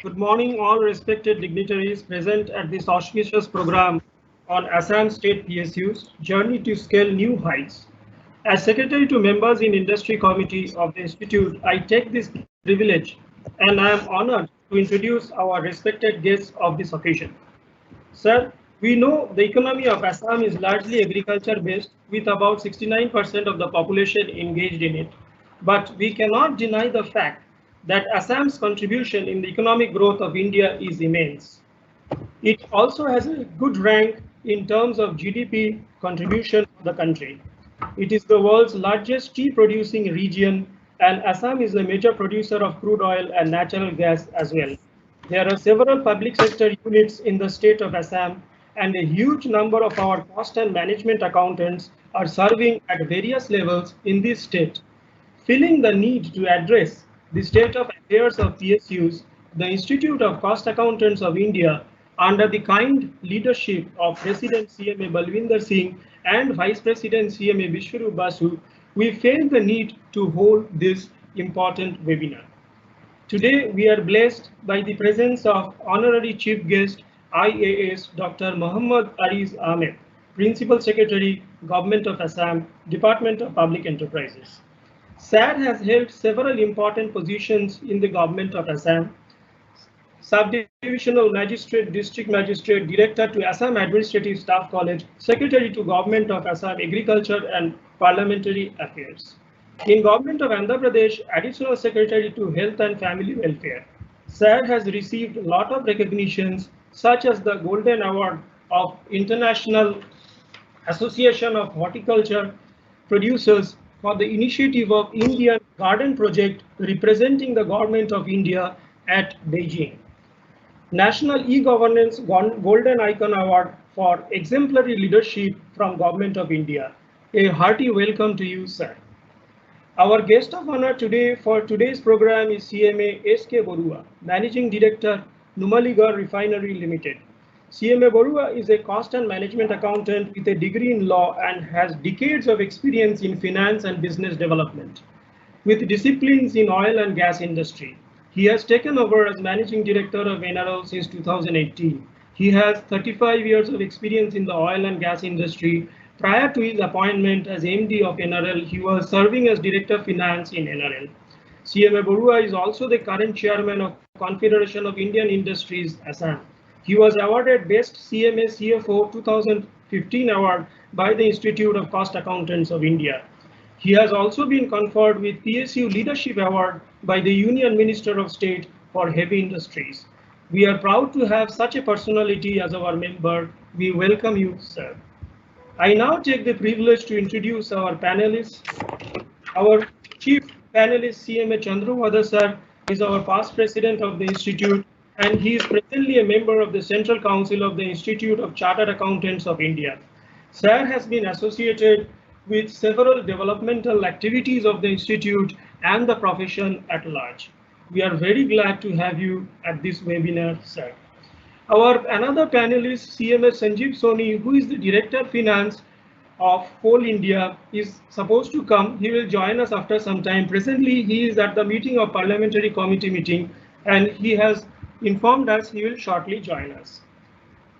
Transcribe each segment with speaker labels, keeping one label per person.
Speaker 1: Good morning, all respected dignitaries present at this auspicious program on Assam State PSU's Journey to Scale New Heights. As Secretary to members in Industry Committee of the Institute, I take this privilege and I am honored to introduce our respected guests of this occasion. Sir, we know the economy of Assam is largely agriculture based with about 69% of the population engaged in it. But we cannot deny the fact that Assam's contribution in the economic growth of India is immense. It also has a good rank in terms of GDP contribution to the country. It is the world's largest tea producing region, and Assam is a major producer of crude oil and natural gas as well. There are several public sector units in the state of Assam, and a huge number of our cost and management accountants are serving at various levels in this state. Feeling the need to address the state of affairs of PSUs, the Institute of Cost Accountants of India, under the kind leadership of President CMA Balwinder Singh and Vice President CMA Vishwarup Basu, we felt the need to hold this important webinar. Today, we are blessed by the presence of Honorary Chief Guest IAS Dr. Muhammad Ariz Ahmed, Principal Secretary, Government of Assam, Department of Public Enterprises. SAD has held several important positions in the government of Assam: Subdivisional Magistrate, District Magistrate, Director to Assam Administrative Staff College, Secretary to Government of Assam Agriculture and Parliamentary Affairs. In Government of Andhra Pradesh, Additional Secretary to Health and Family Welfare. SAD has received a lot of recognitions such as the Golden Award of International Association of Horticulture Producers for the initiative of Indian Garden Project representing the Government of India at Beijing. National E-Governance Golden Icon Award for Exemplary Leadership from Government of India. A hearty welcome to you, sir. Our guest of honor today for today's program is CMA S.K. Borua, Managing Director, Numaligarh Refinery Limited. CMA Borua is a cost and management accountant with a degree in law and has decades of experience in finance and business development. With disciplines in oil and gas industry, he has taken over as Managing Director of NRL since 2018. He has 35 years of experience in the oil and gas industry. Prior to his appointment as MD of NRL, he was serving as Director of Finance in NRL. CMA Borua is also the current Chairman of Confederation of Indian Industries, Assam. He was awarded Best CMA CFO 2015 award by the Institute of Cost Accountants of India. He has also been conferred with PSU Leadership Award by the Union Minister of State for Heavy Industries. We are proud to have such a personality as our member. We welcome you, sir. I now take the privilege to introduce our panelists. Our chief panelist, CMA Chandru sir, is our past president of the Institute, and he is presently a member of the Central Council of the Institute of Chartered Accountants of India. Sir has been associated with several developmental activities of the Institute and the profession at large. We are very glad to have you at this webinar, sir. Our another panelist, CMA Sanjeev Soni, who is the Director of Finance of Coal India, is supposed to come. He will join us after some time. Presently, he is at the meeting of Parliamentary Committee meeting, and he has informed us he will shortly join us.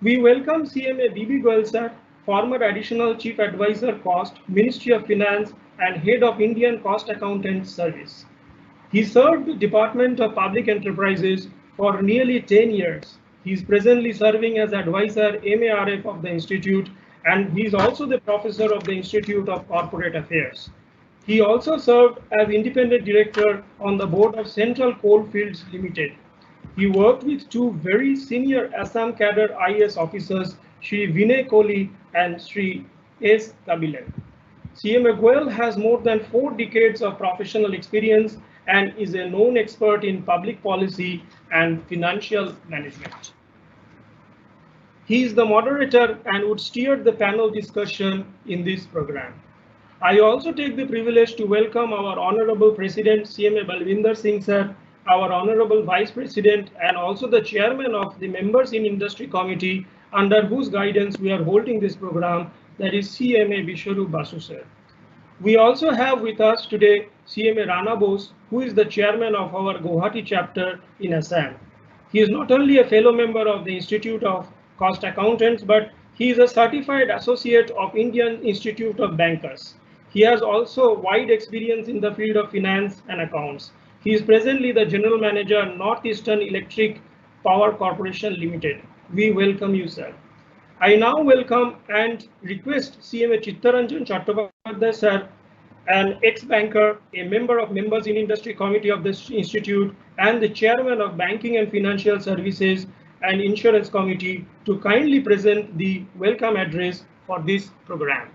Speaker 1: We welcome CMA BB Goyal sir, former Additional Chief Advisor Cost, Ministry of Finance, and Head of Indian Cost Accountant Service. He served the Department of Public Enterprises for nearly 10 years. He is presently serving as advisor MARF of the Institute, and he is also the professor of the Institute of Corporate Affairs. He also served as independent director on the board of Central Coalfields Limited. He worked with two very senior Assam cadre IAS officers, Shri Vinay Kohli and Shri S. Kabilan. CMA Goyal has more than 4 decades of professional experience and is a known expert in public policy and financial management. He is the moderator and would steer the panel discussion in this program. I also take the privilege to welcome our Honorable President CMA Balwinder Singh sir, our Honorable Vice President, and also the Chairman of the Members in Industry Committee, under whose guidance we are holding this program, that is CMA Vishwarup Basu sir. We also have with us today CMA Rana Bose, who is the Chairman of our Guwahati chapter in Assam. He is not only a fellow member of the Institute of Cost Accountants, but he is a certified associate of Indian Institute of Bankers. He has also wide experience in the field of finance and accounts. He is presently the general manager, Northeastern Electric Power Corporation Limited. We welcome you, sir. I now welcome and request CMA Chittaranjan Chattopadhyay, sir, an ex-banker, a member of Members in Industry Committee of this institute, and the chairman of Banking and Financial Services and Insurance Committee, to kindly present the welcome address for this program.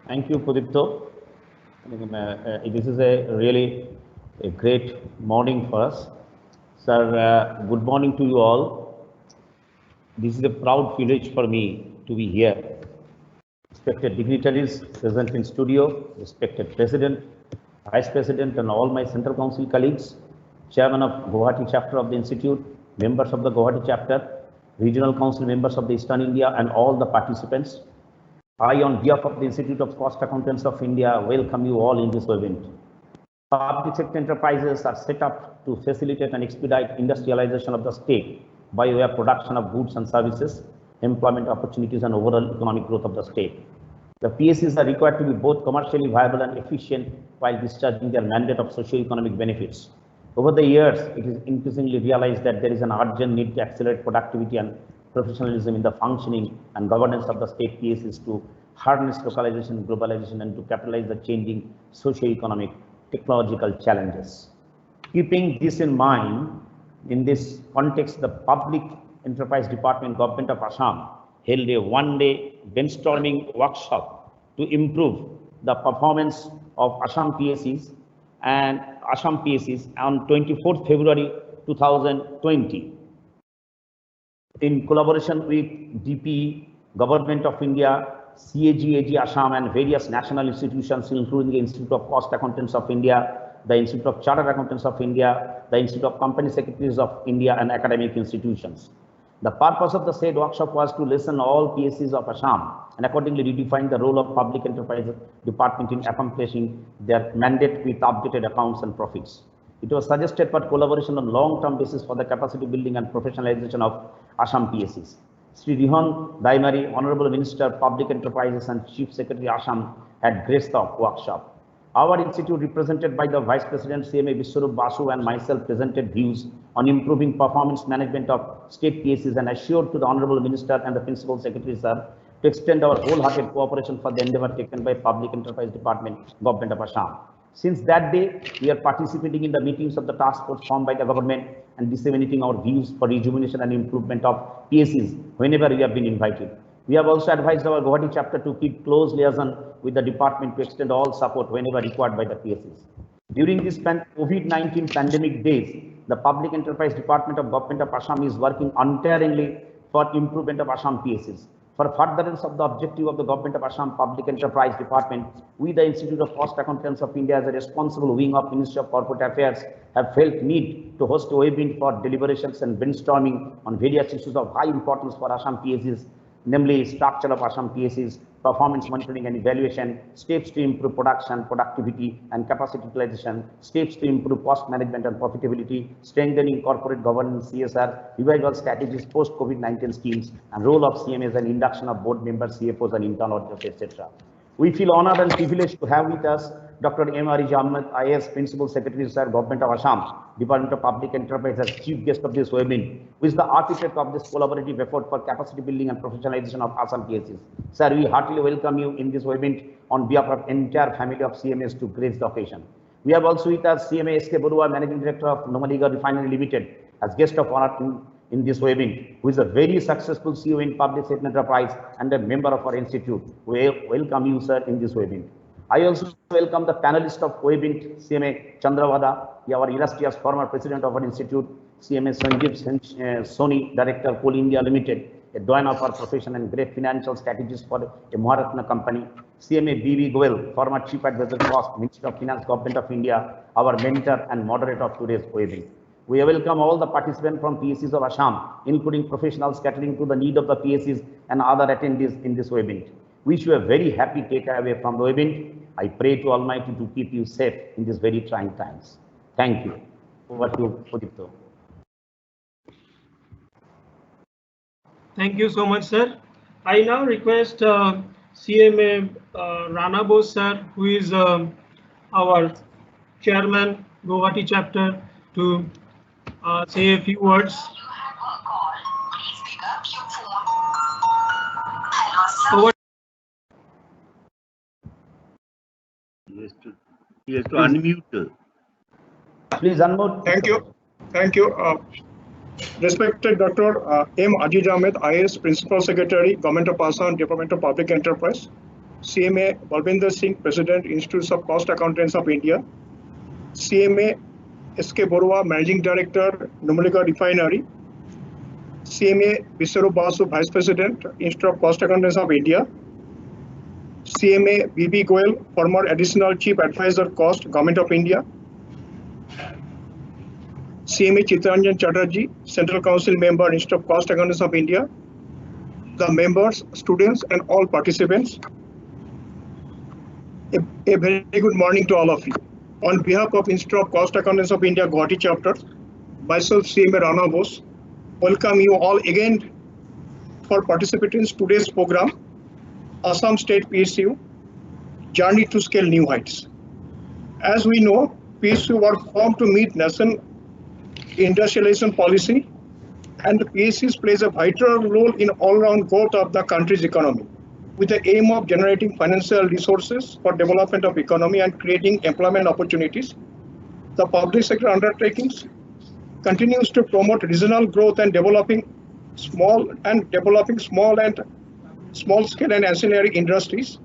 Speaker 2: Thank you, Pudipto. This is a great morning for us. Sir, good morning to you all. This is a proud privilege for me to be here. Respected dignitaries present in studio, respected President, Vice President, and all my Central Council colleagues, Chairman of Guwahati Chapter of the Institute, members of the Guwahati Chapter, Regional Council members of the Eastern India, and all the participants. I, on behalf of the Institute of Cost Accountants of India, welcome you all in this event. Public sector enterprises are set up to facilitate and expedite industrialization of the state by way of production of goods and services, employment opportunities, and overall economic growth of the state. The PSEs are required to be both commercially viable and efficient while discharging their mandate of socio-economic benefits. Over the years, it is increasingly realized that there is an urgent need to accelerate productivity and professionalism in the functioning and governance of the state PSEs to harness localization, globalization, and to capitalize the changing socio-economic technological challenges. Keeping this in mind, in this context, the Public Enterprise Department, Government of Assam, held a one-day brainstorming workshop to improve the performance of Assam PSEs on 24th February 2020. In collaboration with DPE, Government of India, CAG Assam, and various national institutions, including the Institute of Cost Accountants of India, the Institute of Chartered Accountants of India, the Institute of Company Secretaries of India, and academic institutions. The purpose of the said workshop was to listen all PSEs of Assam and accordingly redefine the role of Public Enterprise Department in accomplishing their mandate with updated accounts and profits. It was suggested for collaboration on long-term basis for the capacity building and professionalization of Assam PSEs. Sri Rihan Daimari, Honorable Minister, Public Enterprises and Chief Secretary Assam, had graced the workshop. Our institute, represented by the Vice President CMA Vishwarup Basu and myself, presented views on improving performance management of state PSEs and assured to the Honorable Minister and the Principal Secretary, sir, to extend our wholehearted cooperation for the endeavor taken by Public Enterprise Department, Government of Assam. Since that day, we are participating in the meetings of the task force formed by the government and disseminating our views for rejuvenation and improvement of PSEs whenever we have been invited. We have also advised our Guwahati chapter to keep close liaison with the department to extend all support whenever required by the PSEs. During this COVID-19 pandemic days, the Public Enterprise Department of Government of Assam is working untiringly for improvement of Assam PSEs. For furtherance of the objective of the Government of Assam Public Enterprise Department, we, the Institute of Cost Accountants of India, as a responsible wing of Ministry of Corporate Affairs, have felt need to host a webinar for deliberations and brainstorming on various issues of high importance for Assam PSEs, namely structure of Assam PSEs, performance monitoring and evaluation, steps to improve production, productivity and capacity utilization, steps to improve cost management and profitability, strengthening corporate governance, CSR, revival strategies, post-COVID-19 schemes, and role of CMAs and induction of board members, CFOs, and internal auditors, etc. We feel honored and privileged to have with us Dr. M. Arij Ahmed, IAS Principal Secretary, Sir, Government of Assam, Department of Public Enterprise, as chief guest of this webinar, who is the architect of this collaborative effort for capacity building and professionalization of Assam PSEs. Sir, we heartily welcome you in this webinar on behalf of entire family of CMAs to grace the occasion. We have also with us CMA S.K. Barua, Managing Director of Numaligarh Refinery Limited, as guest of honor in this webinar, who is a very successful CEO in public sector enterprise and a member of our institute. We welcome you, sir, in this webinar. I also welcome the panelist of webinar, CMA Chandravada, our illustrious former president of our institute, CMA Sanjeev Soni, Director, Coal India Limited, a doyen of our profession and great financial strategist for a Maharatna company, CMA B.V. Goel, former Chief Advisor Cost, Minister of Finance, Government of India, our mentor and moderator of today's webinar. We welcome all the participants from PSEs of Assam, including professionals catering to the need of the PSEs and other attendees in this webinar. Wish you a very happy takeaway from the webinar. I pray to Almighty to keep you safe in these very trying times. Thank you. Over to you, Pudipto.
Speaker 1: Thank you so much, sir. I now request CMA Rana Bose, sir, who is our chairman, Guwahati chapter, to say a few words. Over.
Speaker 3: He has to unmute.
Speaker 2: Please unmute.
Speaker 4: Thank you. Thank you. Respected Dr. M. Aziz Ahmed, IAS Principal Secretary, Government of Assam, Department of Public Enterprise, CMA Balvinder Singh, President, Institute of Cost Accountants of India, CMA S.K. Borua, Managing Director, Numaligarh Refinery, CMA Biswarup Basu, Vice President, Institute of Cost Accountants of India, CMA B.B. Goel, former Additional Chief Advisor Cost, Government of India, CMA Chittaranjan Chatterjee, Central Council Member, Institute of Cost Accountants of India, the members, students, and all participants. A very good morning to all of you. On behalf of Institute of Cost Accountants of India, Guwahati chapter, myself, CMA Rana Bose, welcome you all again for participating in today's program, Assam State PSU, Journey to Scale New Heights. As we know, PSU were formed to meet nation industrialization policy, and the PSUs plays a vital role in all-round growth of the country's economy, with the aim of generating financial resources for development of economy and creating employment opportunities. The public sector undertakings continues to promote regional growth and developing small scale and ancillary industries.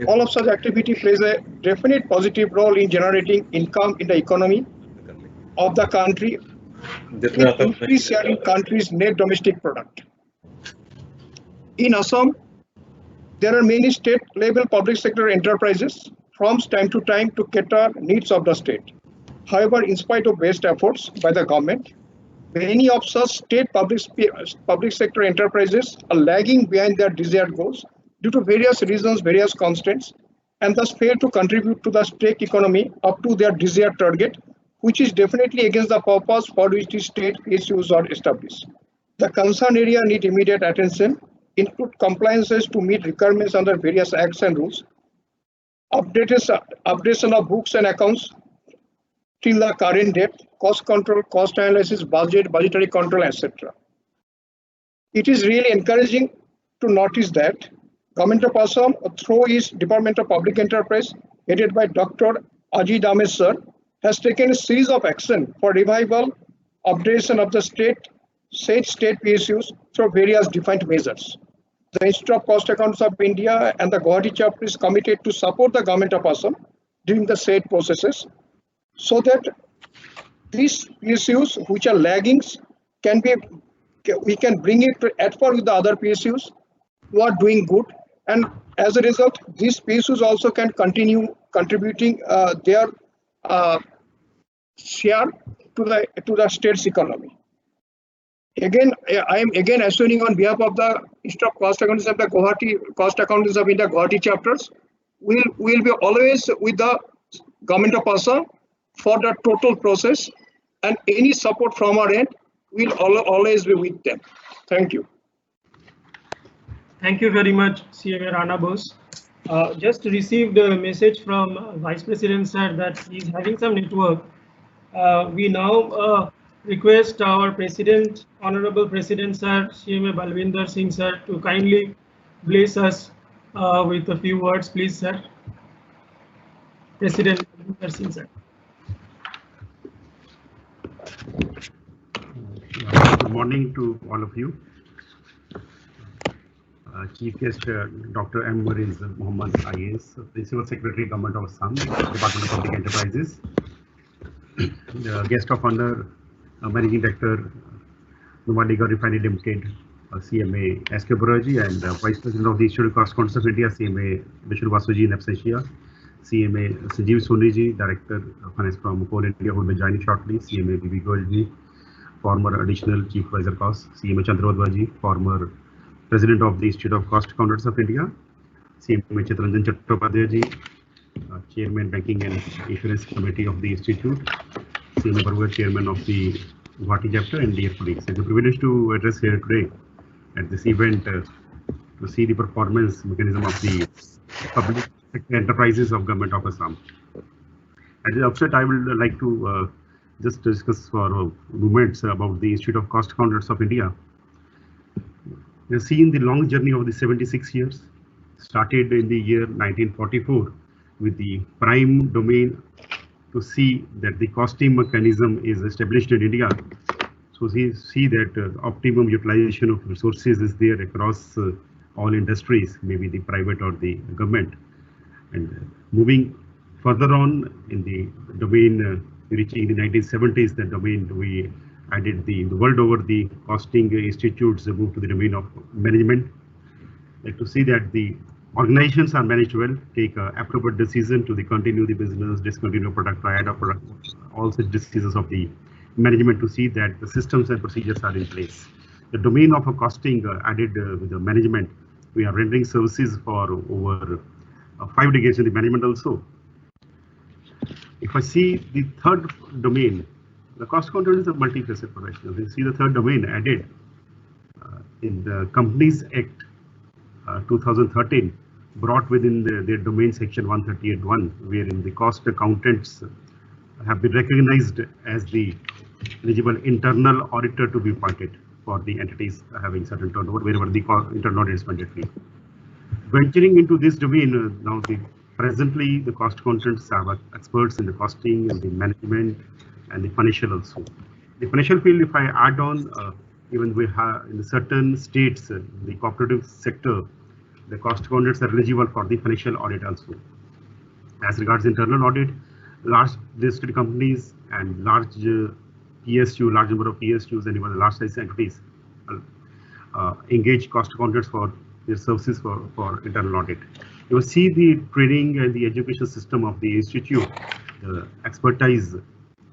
Speaker 4: All of such activity plays a definite positive role in generating income in the economy of the country, increase share in country's net domestic product. In Assam, there are many state-level public sector enterprises from time to time to cater needs of the state. However, in spite of best efforts by the government, many of such state public sector enterprises are lagging behind their desired goals due to various reasons, various constraints, and thus fail to contribute to the state economy up to their desired target, which is definitely against the purpose for which the state PSUs are established. The concerned area need immediate attention, include compliances to meet requirements under various acts and rules, updation of books and accounts till the current date, cost control, cost analysis, budgetary control, etc. It is really encouraging to notice that Government of Assam, through its Department of Public Enterprise, headed by Dr. Aziz Ahmed sir, has taken a series of action for revival, updation of the state PSUs through various defined measures. The Institute of Cost Accountants of India and the Guwahati chapter is committed to support the Government of Assam during the said processes, so that these PSUs which are laggings we can bring it at par with the other PSUs who are doing good, and as a result, these PSUs also can continue contributing their share to the state's economy. Again, I am again assuring on behalf of the Institute of Cost Accountants of the Guwahati Cost Accountants of India Guwahati chapters, we will be always with the Government of Assam for the total process, and any support from our end will always be with them. Thank you.
Speaker 1: Thank you very much, CMA Rana Bose. Just received a message from Vice President sir that he's having some network. We now request our President, Honorable President sir, CMA Balvinder Singh sir, to kindly bless us with a few words, please sir. President Balvinder Singh sir.
Speaker 5: Good morning to all of you. Chief Guest Dr. M. Muriz Mohammed IAS, Principal Secretary, Government of Assam, Department of Public Enterprises. The guest of honor, Managing Director, Numaligarh Refinery Limited, CMA S.K. Borua, and Vice President of the Institute of Cost Accountants of India, CMA Biswarup Basu in absentia, CMA Sanjeev Soni, Director of Finance from Coal India, who will be joining shortly, CMA B.B. Goel, former Additional Chief Advisor Cost, CMA Chandravadwaji, former President of the Institute of Cost Accountants of India, CMA Chittaranjan Chattopadhyay, Chairman, Banking and Insurance Committee of the Institute, C.M. Barua, Chairman of the Guwahati chapter, and dear colleagues. It's a privilege to address here today at this event to see the performance mechanism of the public sector enterprises of Government of Assam. At the outset, I would like to just discuss for moments about the Institute of Cost Accountants of India. We have seen the long journey of the 76 years, started in the year 1944 with the prime domain to see that the costing mechanism is established in India. So we see that optimum utilization of resources is there across all industries, maybe the private or the government. And moving further on in the domain, reaching the 1970s, the domain we added the world over the costing institutes moved to the domain of management. Like to see that the organizations are managed well, take appropriate decision to continue the business, discontinue product, add a product, all such decisions of the management to see that the systems and procedures are in place. The domain of a costing added with the management, we are rendering services for over 5 decades in the management also. If I see the third domain, the cost accountant is a multifaceted professional. We see the third domain added in the Companies Act 2013, brought within their domain section 138(1), wherein the cost accountants have been recognized as the eligible internal auditor to be appointed for the entities having certain turnover, wherever the internal audit is mandatory. Venturing into this domain, now presently the cost accountants are experts in the costing and the management and the financial also. The financial field, if I add on, even we have in certain states, the cooperative sector, the cost accountants are eligible for the financial audit also. As regards internal audit, large listed companies and large PSU, large number of PSUs and even large size entities engage cost accountants for their services for internal audit. You will see the training and the education system of the institute, the expertise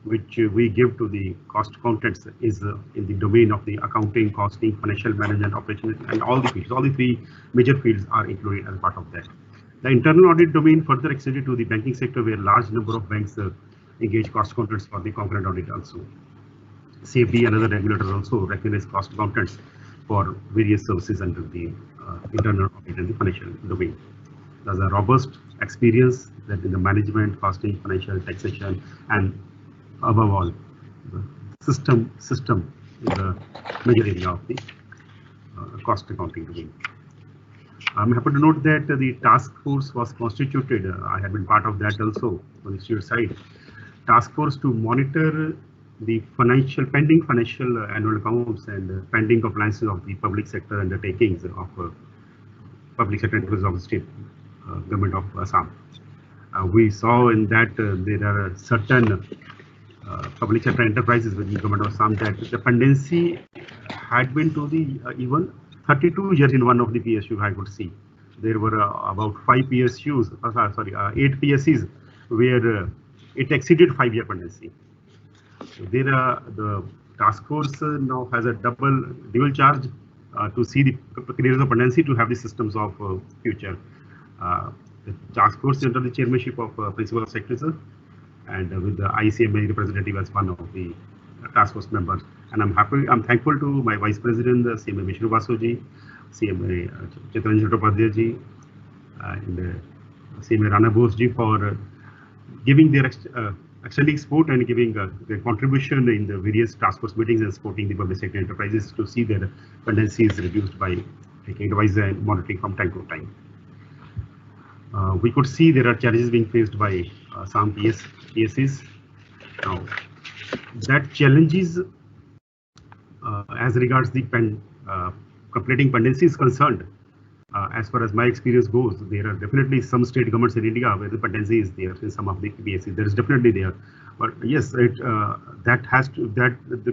Speaker 5: which we give to the cost accountants is in the domain of the accounting, costing, financial management, operations, and all the fields. All the 3 major fields are included as part of that. The internal audit domain further extended to the banking sector, where large number of banks engage cost accountants for the component audit also. SAFE and other regulators also recognize cost accountants for various services under the internal audit and the financial domain. There's a robust experience that in the management, costing, financial, taxation, and above all, the system is the major area of the cost accounting domain. I'm happy to note that the task force was constituted. I have been part of that also on the institute side. Task force to monitor the pending financial annual accounts and pending compliances of the public sector undertakings of public sector enterprises of the state government of Assam. We saw in that there are certain public sector enterprises within the government of Assam that the pendency had been to the even 32 years in one of the PSU. I could see there were about 8 PSCs where it exceeded 5-year pendency. So there the task force now has a dual charge to see the clearance of pendency to have the systems of future. The task force under the chairmanship of Principal Secretary and with the ICMA representative as one of the task force members. And I'm thankful to my Vice President, CMA Vishnu Basu-ji, CMA Chitranjan Chattopadhyay-ji, and CMA Rana Bose-ji for giving their extending support and giving their contribution in the various task force meetings and supporting the public sector enterprises to see that pendency is reduced by taking advice and monitoring from time to time. We could see there are challenges being faced by some PSCs. Now, that challenges as regards the completing pendency is concerned, as far as my experience goes, there are definitely some state governments in India where the pendency is there in some of the PSCs. There is definitely there, but yes, the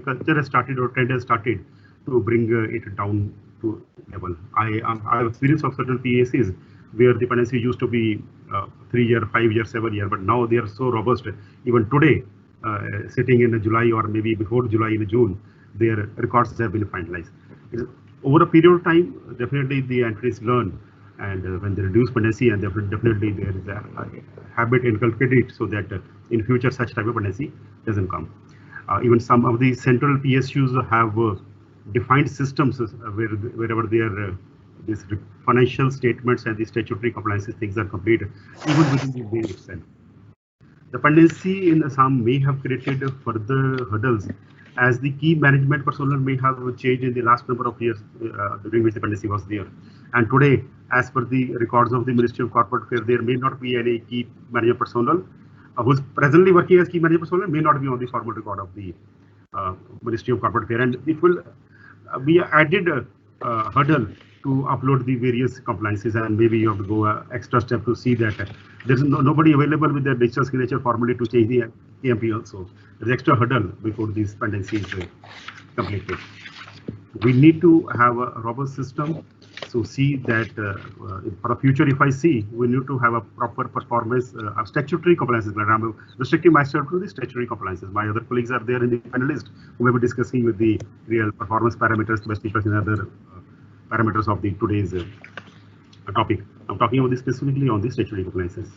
Speaker 5: culture has started or trend has started to bring it down to level. I have experience of certain PSCs where the pendency used to be 3-year, 5-year, 7-year, but now they are so robust. Even today, sitting in July or maybe before July in June, their records have been finalized. Over a period of time, definitely the entities learn And when they reduce pendency, and definitely there is a habit inculcated so that in future such type of pendency doesn't come. Even some of the central PSUs have defined systems wherever their these financial statements and the statutory compliances things are completed, even within the day itself. The pendency in Assam may have created further hurdles, as the key management personnel may have changed in the last number of years during which the pendency was there. And today, as per the records of the Ministry of Corporate Affairs, there may not be any key management personnel who's presently working as key management personnel may not be on the formal record of the Ministry of Corporate Affairs, and it will be added hurdle to upload the various compliances, and maybe you have to go extra step to see that there's nobody available with the digital signature formally to change the KMP also. There's extra hurdle before these pendencies completed. We need to have a robust system. So see that for the future, if I see, we need to have a proper performance of statutory compliances. Like I'm restricting myself to the statutory compliances. My other colleagues are there in the panelist who may be discussing with the real performance parameters, best interest and other parameters of the today's topic. I'm talking about this specifically on the statutory compliances.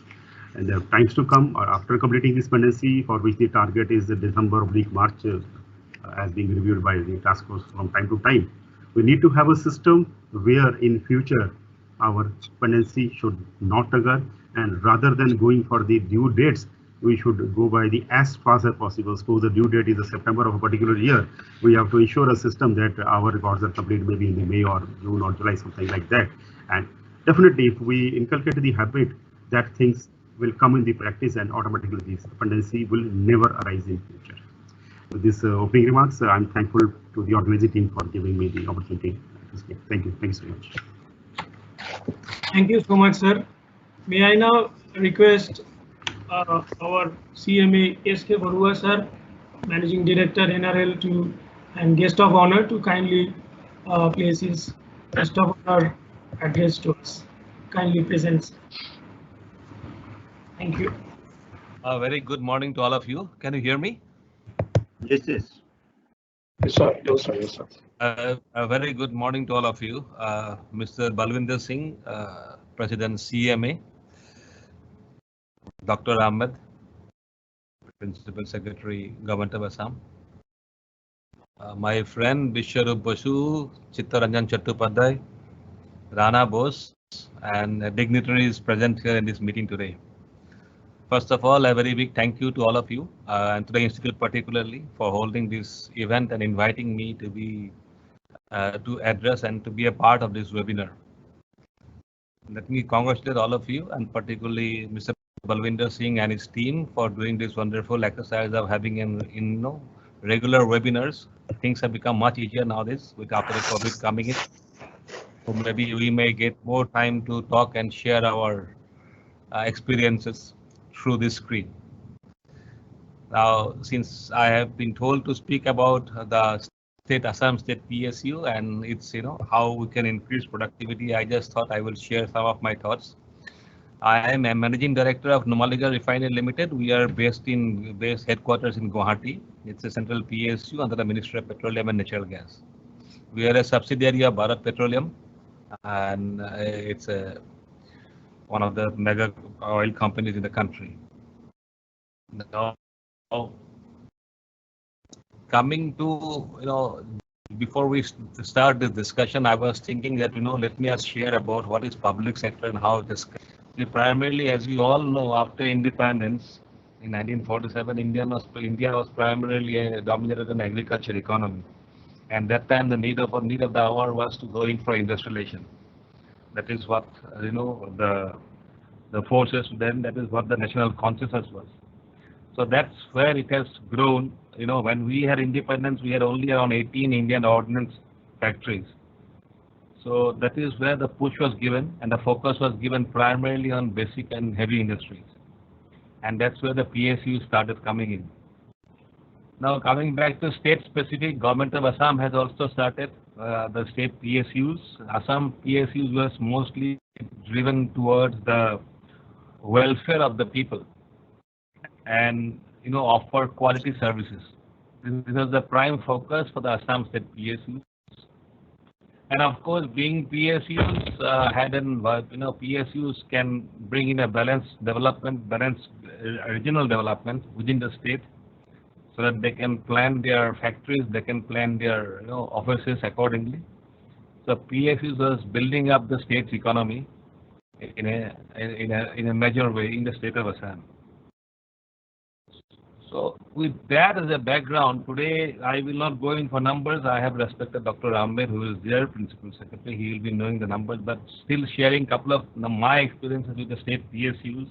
Speaker 5: And the times to come after completing this pendency, for which the target is December/March, as being reviewed by the task force from time to time. We need to have a system where in future our pendency should not occur, and rather than going for the due dates, we should go by the as fast as possible. Suppose the due date is the September of a particular year, we have to ensure a system that our records are complete maybe in the May or June or July, something like that. And definitely if we inculcate the habit, that things will come in the practice, and automatically this pendency will never arise in future. With this opening remarks, I'm thankful to the organizing team for giving me the opportunity to speak. Thank you. Thank you so much.
Speaker 1: Thank you so much, sir. May I now request our CMA S.K. Barua, sir, Managing Director NRL, and guest of honor to kindly place his guest of honor address to us. Kindly present. Thank you.
Speaker 6: A very good morning to all of you. Can you hear me?
Speaker 3: Yes, yes.
Speaker 4: Yes, sir. Yes, sir. Yes, sir.
Speaker 6: A very good morning to all of you. Mr. Balwinder Singh, President CMA, Dr. Ahmed, Principal Secretary, Government of Assam, my friend Vishwarup Basu, Chittaranjan Chattopadhyay, Rana Bose, and dignitaries present here in this meeting today. First of all, a very big thank you to all of you and to the Institute particularly for holding this event and inviting me to be to address and to be a part of this webinar. Let me congratulate all of you, and particularly Mr. Balwinder Singh and his team for doing this wonderful exercise of having in regular webinars. Things have become much easier nowadays with after the COVID coming in. So maybe we may get more time to talk and share our experiences through this screen. Now, since I have been told to speak about the Assam State PSU and its how we can increase productivity, I just thought I will share some of my thoughts. I am a Managing Director of Numaligarh Refinery Limited. We are based headquarters in Guwahati. It's a central PSU under the Ministry of Petroleum and Natural Gas. We are a subsidiary of Bharat Petroleum, and it's one of the mega oil companies in the country. Now, coming to, before we start this discussion, I was thinking that, let me share about what is public sector and how it is. Primarily, as we all know, after independence in 1947, India was primarily dominated an agriculture economy. And that time, the need of the hour was to go in for industrialization. That is what, the forces then, that is what the national consciousness was. So that's where it has grown. When we had independence, we had only around 18 Indian ordnance factories. So that is where the push was given, and the focus was given primarily on basic and heavy industries. And that's where the PSU started coming in. Now, coming back to state-specific, Government of Assam has also started the state PSUs. Assam PSUs was mostly driven towards the welfare of the people and offer quality services. This was the prime focus for the Assam State PSUs. And of course, being PSUs, PSUs can bring in a balanced development, balanced regional development within the state, so that they can plan their factories, they can plan their offices accordingly. So PSUs was building up the state's economy in a major way in the state of Assam. So with that as a background, today I will not go in for numbers. I have respected Dr. Amber, who is their principal secretary. He will be knowing the numbers, but still sharing a couple of my experiences with the state PSUs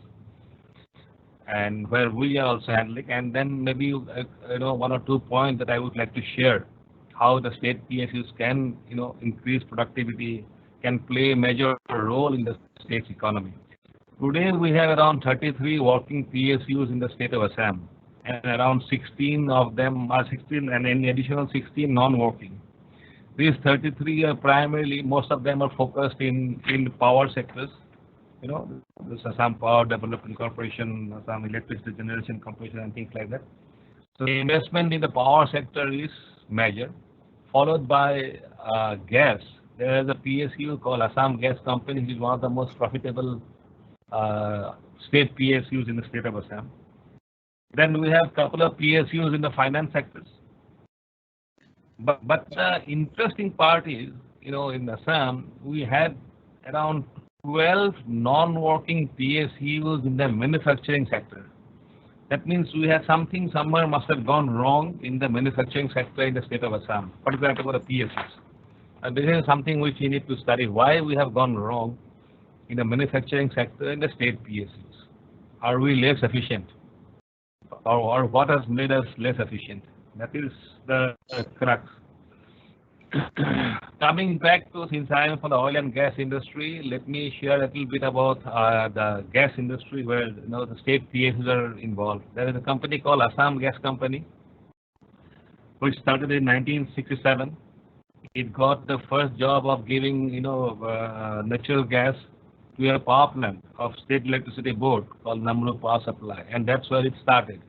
Speaker 6: and where we are also handling, and then maybe one or 2 points that I would like to share, how the state PSUs can increase productivity, can play a major role in the state's economy. Today we have around 33 working PSUs in the state of Assam, and around 16 of them are 16, and an additional 16 non-working. These 33 are primarily, most of them are focused in the power sectors. This Assam Power Development Corporation, Assam Electricity Generation Corporation, and things like that. So the investment in the power sector is major, followed by gas. There is a PSU called Assam Gas Company, which is one of the most profitable state PSUs in the state of Assam. Then we have a couple of PSUs in the finance sectors. But the interesting part is, in Assam, we had around 12 non-working PSUs in the manufacturing sector. That means we had something somewhere must have gone wrong in the manufacturing sector in the state of Assam, particularly for the PSUs. And this is something which we need to study, why we have gone wrong in the manufacturing sector in the state PSUs. Are we less efficient? Or what has made us less efficient? That is the crux. Coming back to, since I am from the oil and gas industry, let me share a little bit about the gas industry where the state PSUs are involved. There is a company called Assam Gas Company, which started in 1967. It got the first job of giving natural gas to a power plant of State Electricity Board called Namrup Power Supply, and that's where it started.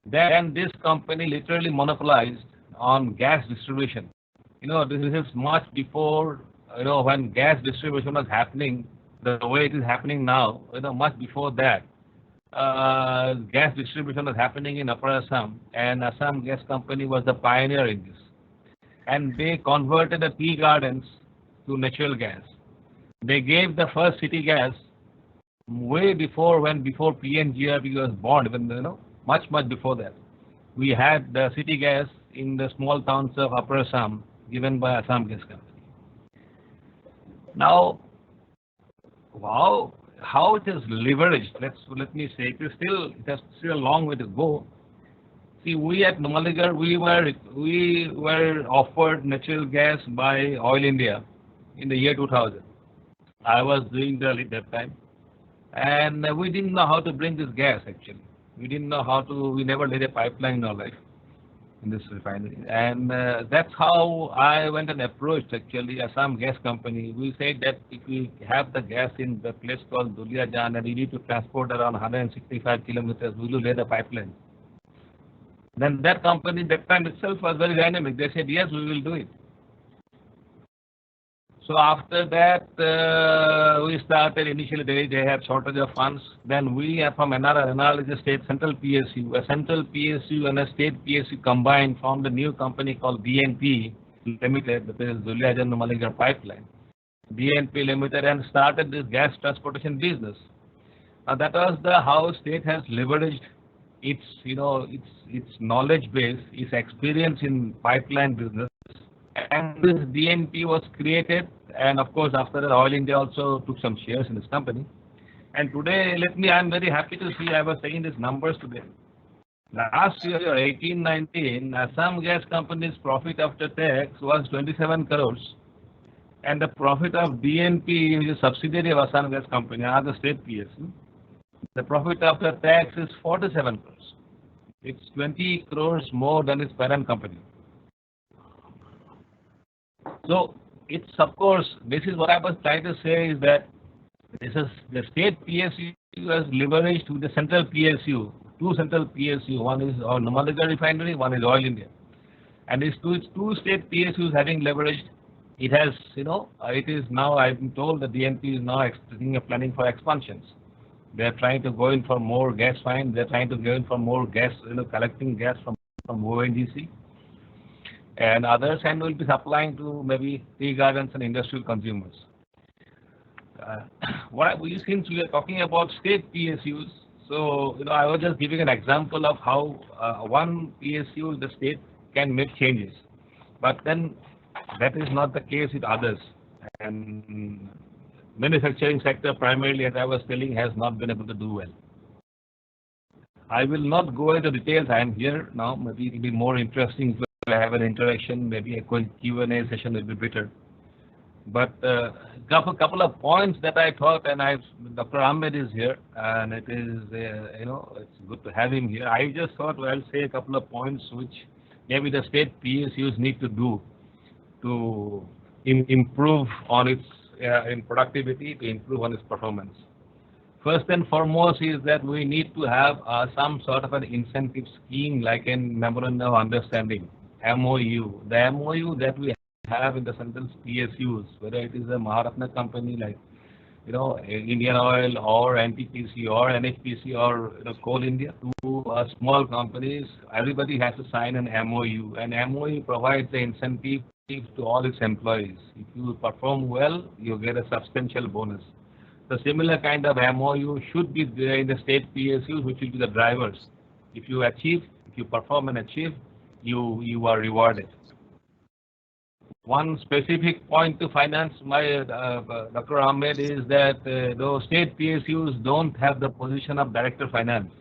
Speaker 6: Then this company literally monopolized on gas distribution. This is much before when gas distribution was happening the way it is happening now. Much before that, gas distribution was happening in Upper Assam, and Assam Gas Company was the pioneer in this. And they converted the tea gardens to natural gas. They gave the first city gas way before PNGRB was born, even much before that. We had the city gas in the small towns of Upper Assam given by Assam Gas Company. Now, how it is leveraged? Let me say it has still a long way to go. See, we at Numaligarh, we were offered natural gas by Oil India in the year 2000. I was doing the at that time, and we didn't know how to bring this gas actually. We didn't know how to, we never laid a pipeline in our life in this refinery. And that's how I went and approached actually Assam Gas Company. We said that if we have the gas in the place called Duliajan and we need to transport around 165 kilometers, will you lay the pipeline? Then that company that time itself was very dynamic. They said, yes, we will do it. So after that, we started initially, they had shortage of funds. Then we are from NRL is a state central PSU. A central PSU and a state PSU combined formed a new company called DNP Limited, that is Duliajan Numaligarh Pipeline. DNP Limited, and started this gas transportation business. Now that was how state has leveraged its knowledge base, its experience in pipeline business. And this DNP was created, and of course after that Oil India also took some shares in this company. And today, I'm very happy to see, I was saying these numbers today. Last year, 18-19, Assam Gas Company's profit after tax was 27 crores. And the profit of DNP, which is a subsidiary of Assam Gas Company, another state PSU, the profit after tax is 47 crores. It's 20 crores more than its parent company. So it's, of course, this is what I was trying to say, is that this is the state PSU has leveraged with the central PSU, two central PSU, one is Numaligarh Refinery, one is Oil India. And these two state PSUs having leveraged, it has, it is now, I've been told that DNP is now thinking of planning for expansions. They're trying to go in for more gas finds. They're trying to go in for more gas, collecting gas from ONGC and others, and will be supplying to maybe tea gardens and industrial consumers. Since we are talking about state PSUs, so I was just giving an example of how one PSU, the state, can make changes, but then that is not the case with others. And manufacturing sector primarily, as I was telling, has not been able to do well. I will not go into details. I am here now. Maybe it will be more interesting to have an interaction. Maybe a Q&A session will be better. But couple of points that I thought, and Dr. Ahmed is here, and it is it's good to have him here. I just thought, well, I'll say a couple of points which maybe the state PSUs need to do to improve on its in productivity, to improve on its performance. First and foremost is that we need to have some sort of an incentive scheme like in Memorandum of Understanding, MOU. The MOU that we have in the central PSUs, whether it is a Maharatna company like Indian Oil or NTPC or NHPC or Coal India, to small companies, everybody has to sign an MOU. And MOU provides the incentive to all its employees. If you perform well, you get a substantial bonus. The similar kind of MOU should be there in the state PSUs, which will be the drivers. If you perform and achieve, you are rewarded. One specific point to finance, Dr. Ahmed, is that those state PSUs don't have the position of director finance.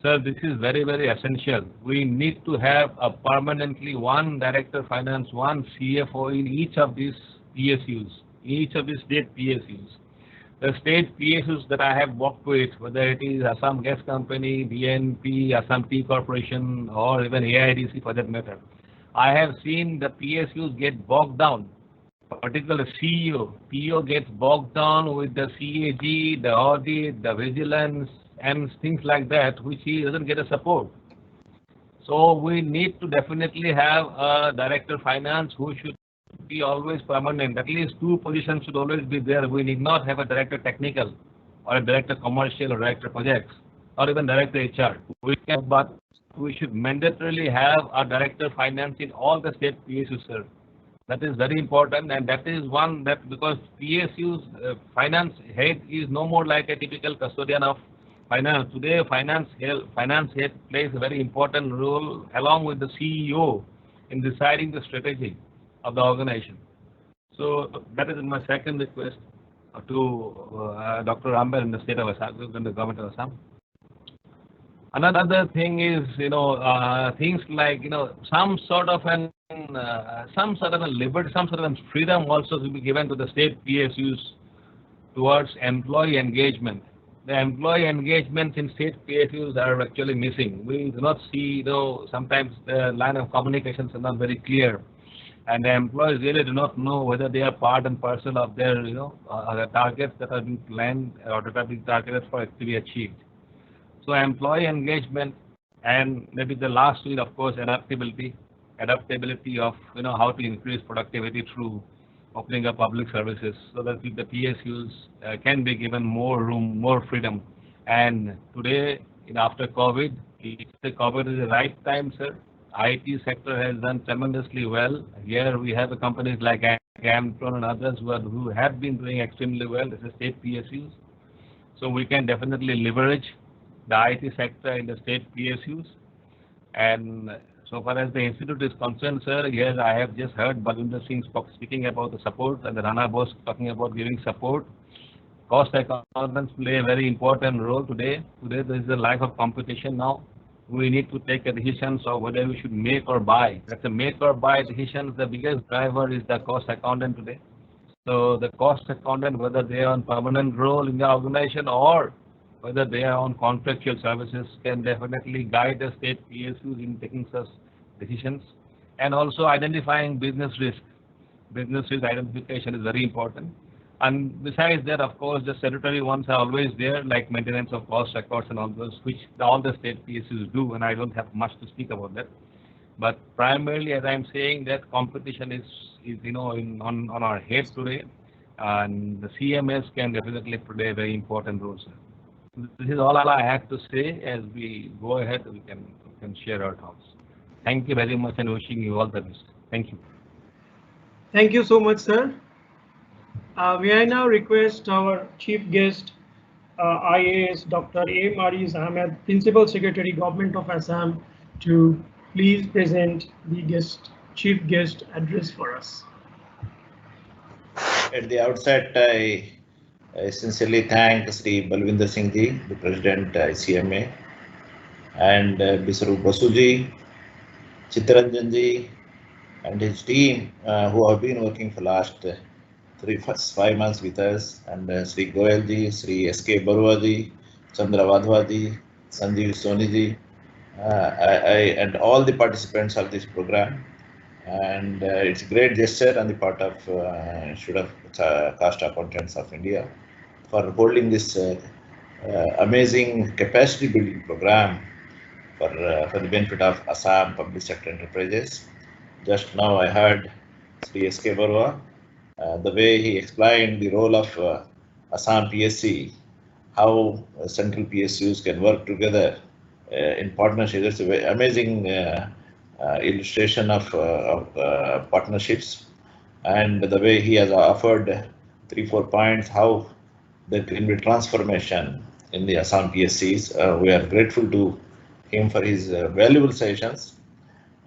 Speaker 6: Sir, this is very, very essential. We need to have a permanently one director finance, one CFO in each of these PSUs, each of these state PSUs. The state PSUs that I have worked with, whether it is Assam Gas Company, DNP, Assam Tea Corporation, or even AIDC for that matter, I have seen the PSUs get bogged down, particularly CEO. PO gets bogged down with the CAG, the audit, the vigilance, and things like that, which he doesn't get a support. So we need to definitely have a director finance who should be always permanent. At least two positions should always be there. We need not have a director technical or a director commercial or director projects or even director HR. But we should mandatorily have a director finance in all the state PSUs, sir. That is very important, and that is one that, because PSU's finance head is no more like a typical custodian of finance. Today, finance head plays a very important role along with the CEO in deciding the strategy of the organization. So that is my second request to Dr. Ahmed in the state of Assam, in the government of Assam. Another thing is, things like, some sort of a liberty, some sort of freedom also to be given to the state PSUs towards employee engagement. The employee engagements in state PSUs are actually missing. We do not see, sometimes the line of communications are not very clear, and the employees really do not know whether they are part and parcel of their, the targets that are being planned or that are being targeted for it to be achieved. So employee engagement, and maybe the last is, of course, adaptability of, how to increase productivity through opening up public services so that the PSUs can be given more room, more freedom. And today, after COVID, the COVID is the right time, sir. IT sector has done tremendously well. Here we have companies like Amtron and others who have been doing extremely well. This is state PSUs. So we can definitely leverage the IT sector in the state PSUs. And so far as the institute is concerned, sir, yes, I have just heard Balwinder Singh speaking about the support, and the Rana Bose talking about giving support. Cost accountants play a very important role today. Today there is a life of competition now. We need to take a decision of whether we should make or buy. That's a make or buy decision. The biggest driver is the cost accountant today. So the cost accountant, whether they are on permanent role in the organization or whether they are on contractual services, can definitely guide the state PSUs in taking such decisions. And also identifying business risk. Business risk identification is very important. And besides that, of course, the statutory ones are always there, like maintenance of cost records and all those, which all the state PSUs do, and I don't have much to speak about that. But primarily, as I'm saying, that competition is on our head today, and the CMS can definitely play a very important role, sir. This is all I have to say. As we go ahead, we can share our thoughts. Thank you very much and wishing you all the best. Thank you.
Speaker 1: Thank you so much, sir. May I now request our chief guest, IAS Dr. A. Mariz Ahmed, Principal Secretary, Government of Assam, to please present the chief guest address for us.
Speaker 3: At the outset, I sincerely thank Sri Balwinder Singh Ji, the President ICMA, and Biswarup Basu Ji, Chittaranjan Ji, and his team who have been working for last 5 months with us, and Sri Goyal Ji, Sri S.K. Barua Ji, Chandra Wadhwa Ji, Sanjeev Soni Ji, and all the participants of this program. And it's a great gesture on the part of Cost Accountants of India for holding this amazing capacity building program for the benefit of Assam public sector enterprises. Just now I heard Sri S.K. Barua, the way he explained the role of Assam PSC, how central PSUs can work together in partnership. It's a very amazing illustration of partnerships, and the way he has offered 3-4 points how there can be transformation in the Assam PSCs. We are grateful to him for his valuable sessions.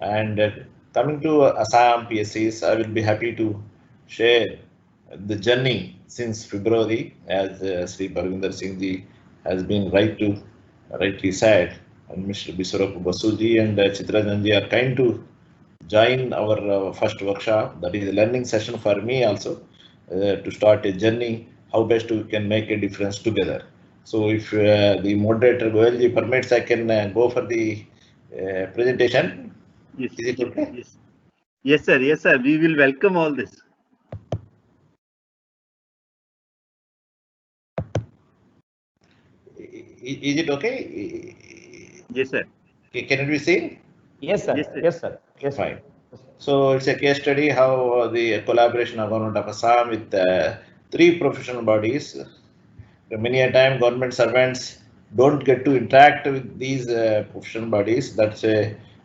Speaker 3: And coming to Assam PSCs, I will be happy to share the journey since February, as Sri Balwinder Singh Ji has been rightly said, and Mr. Biswarup Basu Ji and Chittaranjan Ji are kind to join our first workshop. That is a learning session for me also, to start a journey, how best we can make a difference together. So if the moderator Goyal Ji permits, I can go for the presentation.
Speaker 7: Yes.
Speaker 3: Is it okay?
Speaker 7: Yes. Yes, sir. Yes, sir. We will welcome all this.
Speaker 3: Is it okay?
Speaker 7: Yes, sir.
Speaker 3: Can it be seen?
Speaker 2: Yes, sir.
Speaker 7: Yes, sir.
Speaker 2: Yes, sir. Yes,
Speaker 3: Fine. So it's a case study how the collaboration of Government of Assam with 3 professional bodies. Many a time government servants don't get to interact with these professional bodies. That's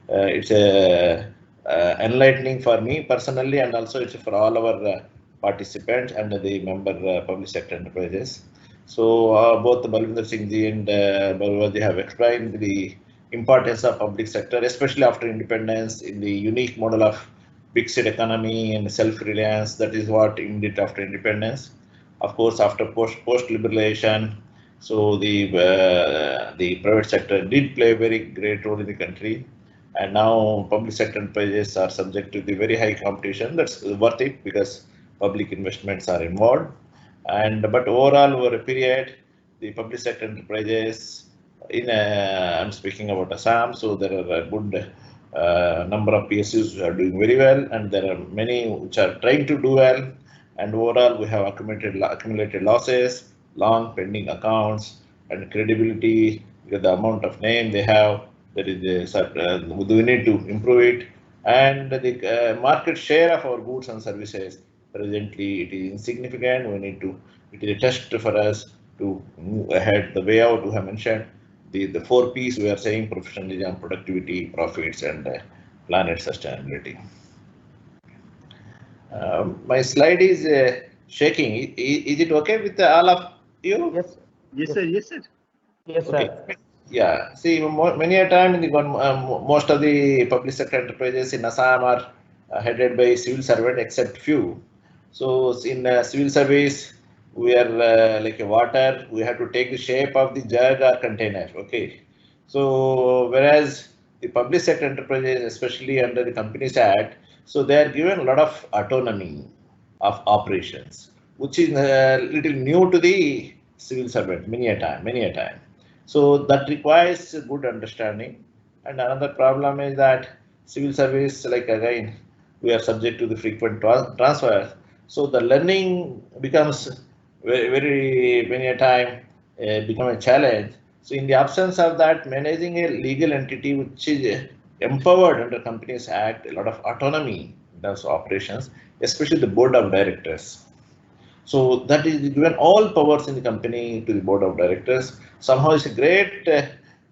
Speaker 3: it's enlightening for me personally, and also it's for all our participants and the member public sector enterprises. So both Balwinder Singh Ji and Barua Ji have explained the importance of public sector, especially after independence, in the unique model of big state economy and self-reliance. That is what India did after independence. Of course, after post-liberation, so the private sector did play a very great role in the country, and now public sector enterprises are subject to the very high competition. That's worth it because public investments are involved. But overall, over a period, the public sector enterprises I'm speaking about Assam, so there are a good number of PSUs who are doing very well, and there are many which are trying to do well. And overall, we have accumulated losses, long pending accounts, and credibility with the amount of name they have. There is we need to improve it, and the market share of our goods and services presently it is insignificant. We need to. It is a test for us to move ahead. The way out we have mentioned. The 4 P's we are saying: professionalism, productivity, profits, and planet sustainability. My slide is shaking. Is it okay with all of you?
Speaker 2: Yes.
Speaker 7: Yes, sir. Yes, sir.
Speaker 2: Yes, sir.
Speaker 3: Okay. Yeah. See, many a time in the most of the public sector enterprises in Assam are headed by civil servant, except few. So in civil service, we are like a water. We have to take the shape of the jug or container. Okay. So whereas the public sector enterprises, especially under the Companies Act, so they are given a lot of autonomy of operations, which is a little new to the civil servant many a time. So that requires a good understanding. And another problem is that civil service, like again, we are subject to the frequent transfers. So the learning becomes very many a time become a challenge. So in the absence of that, managing a legal entity which is empowered under Companies Act a lot of autonomy in terms of operations, especially the board of directors. So that is given all powers in the company to the board of directors. Somehow it's a great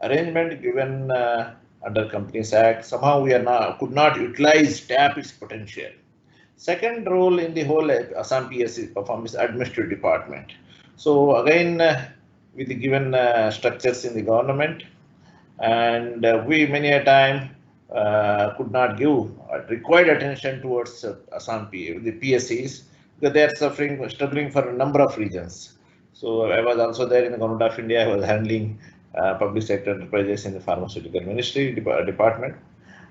Speaker 3: arrangement given under Companies Act. Somehow we are could not tap its potential. Second role in the whole Assam PSC performs administrative department. So again, with the given structures in the government, and we many a time could not give required attention towards Assam the PSCs, because they are struggling for a number of reasons. So I was also there in the Government of India. I was handling public sector enterprises in the Pharmaceutical Ministry department,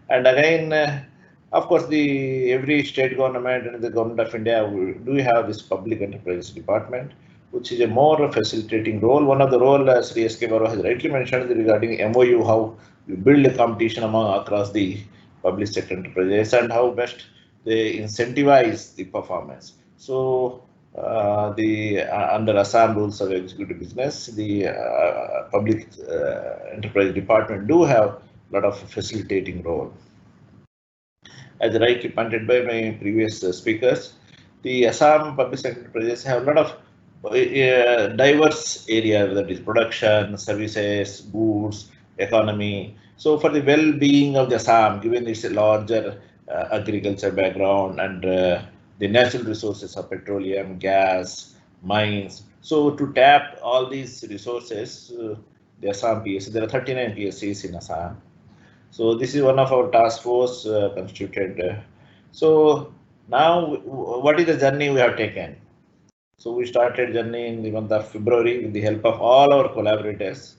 Speaker 3: and again. Of course, every state government and the Government of India do have this public enterprise department, which is a more facilitating role. One of the role, as Sri S.K. Barua has rightly mentioned regarding MOU, how you build a competition across the public sector enterprises and how best they incentivize the performance. So, under Assam rules of executive business, the public enterprise department do have a lot of facilitating role. As rightly pointed by my previous speakers, the Assam public sector enterprises have a lot of diverse areas, that is production, services, goods, economy. So for the well-being of the Assam, given its larger agriculture background and the natural resources of petroleum, gas, mines. So to tap all these resources, the Assam PSC, there are 39 PSCs in Assam. So this is one of our task force constituted. So now, what is the journey we have taken? So we started journey in the month of February with the help of all our collaborators,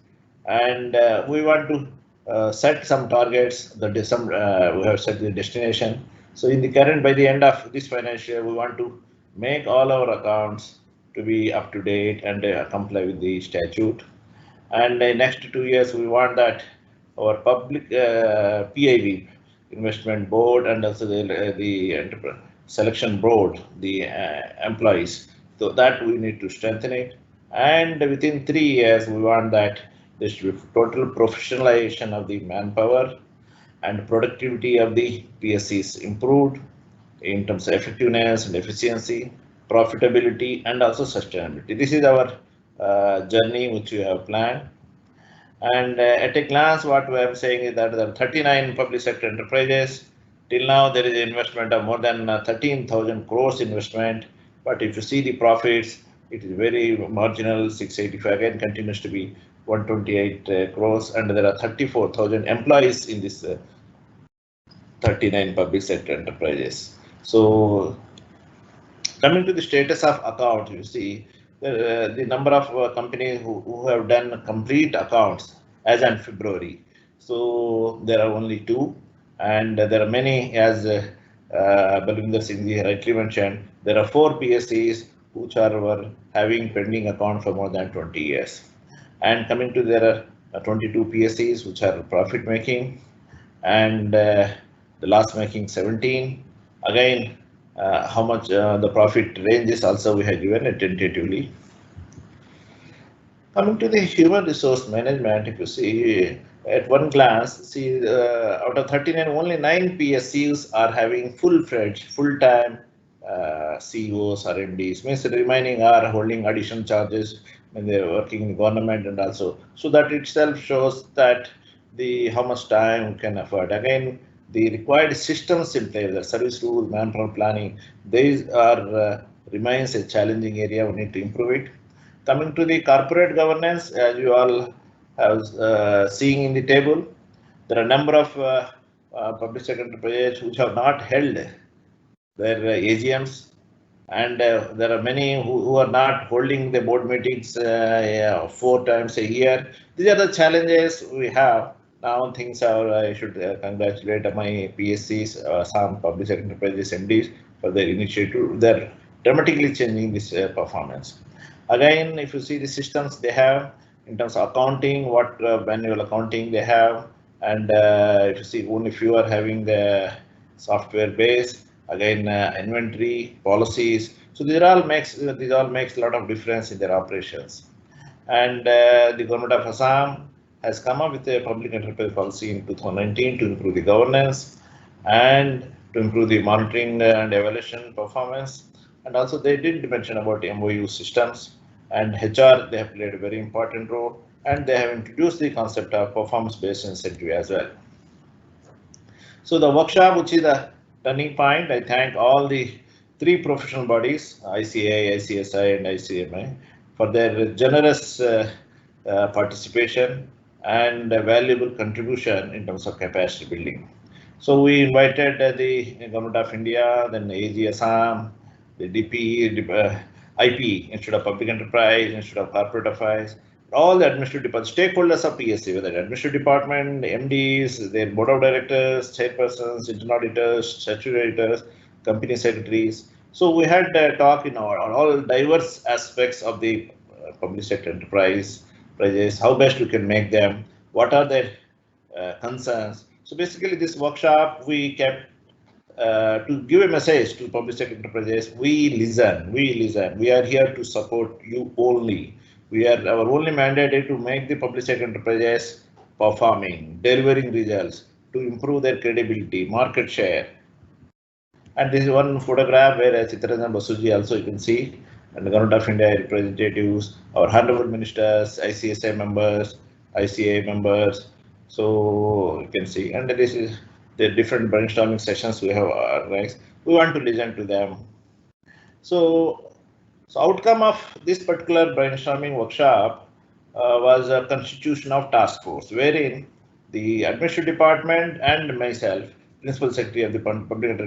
Speaker 3: and we want to set some targets. We have set the destination. So in the current, by the end of this financial year, we want to make all our accounts to be up to date and comply with the statute. And next 2 years, we want that our public PIB, investment board, and also the enterprise selection board, the employees. So that we need to strengthen it. And within 3 years, we want that there should be total professionalization of the manpower and productivity of the PSCs improved in terms of effectiveness and efficiency, profitability, and also sustainability. This is our journey which we have planned. And at a glance, what we are saying is that there are 39 public sector enterprises. Till now, there is an investment of more than 13,000 crores investment. But if you see the profits, it is very marginal. 685 again continues to be 128 crores, and there are 34,000 employees in this 39 public sector enterprises. So, coming to the status of account, you see the number of companies who have done complete accounts as on February. So there are only 2, and there are many, as Balwinder Singh ji rightly mentioned, there are 4 PSCs which were having pending account for more than 20 years. And coming to there are 22 PSCs which are profit making, and the loss making 17. Again, how much the profit ranges also we have given it tentatively. Coming to the human resource management, if you see at one glance, see out of 39, only 9 PSCs are having full-fledged, full-time CEOs or MDs, means the remaining are holding additional charges when they are working in the government, and also, so that itself shows that how much time we can afford. Again, the required systems in place, the service rules, manpower planning, these are remains a challenging area. We need to improve it. Coming to the corporate governance, as you all have seen in the table, there are a number of public sector enterprises which have not held their AGMs, and there are many who are not holding the board meetings 4 times a year. These are the challenges we have. Now things are, I should congratulate my PSCs, some public sector enterprises MDs for their initiative. They're dramatically changing this performance. Again, if you see the systems they have in terms of accounting, what manual accounting they have, and if you see only few are having the software base. Again, inventory policies. So these all makes a lot of difference in their operations. And the government of Assam has come up with a public enterprise policy in 2019 to improve the governance and to improve the monitoring and evaluation performance. And also they did mention about MOU systems and HR. They have played a very important role, and they have introduced the concept of performance-based incentive as well. So the workshop, which is the turning point, I thank all the three professional bodies, ICAI, ICSI, and ICMA, for their generous participation and a valuable contribution in terms of capacity building. So we invited the Government of India, then AG Assam, the DP, IP, Institute of Public Enterprise, Institute of Corporate Affairs, all the administrative departments, stakeholders of PSC, whether administrative department, MDs, their board of directors, chairpersons, internal auditors, statutory editors, company secretaries. So we had a talk on all diverse aspects of the public sector enterprise, how best we can make them, what are their concerns. So basically this workshop we kept to give a message to public sector enterprises. We listen, we are here to support you only. Our only mandate is to make the public sector enterprises performing, delivering results, to improve their credibility, market share. And this is one photograph where Chittaranjan Basuji also you can see, and the Government of India representatives, our honorable ministers, ICSI members, ICA members. So you can see, and this is the different brainstorming sessions we have organized. We want to listen to them. So outcome of this particular brainstorming workshop was a constitution of task force, wherein the administrative department and myself, principal secretary of the public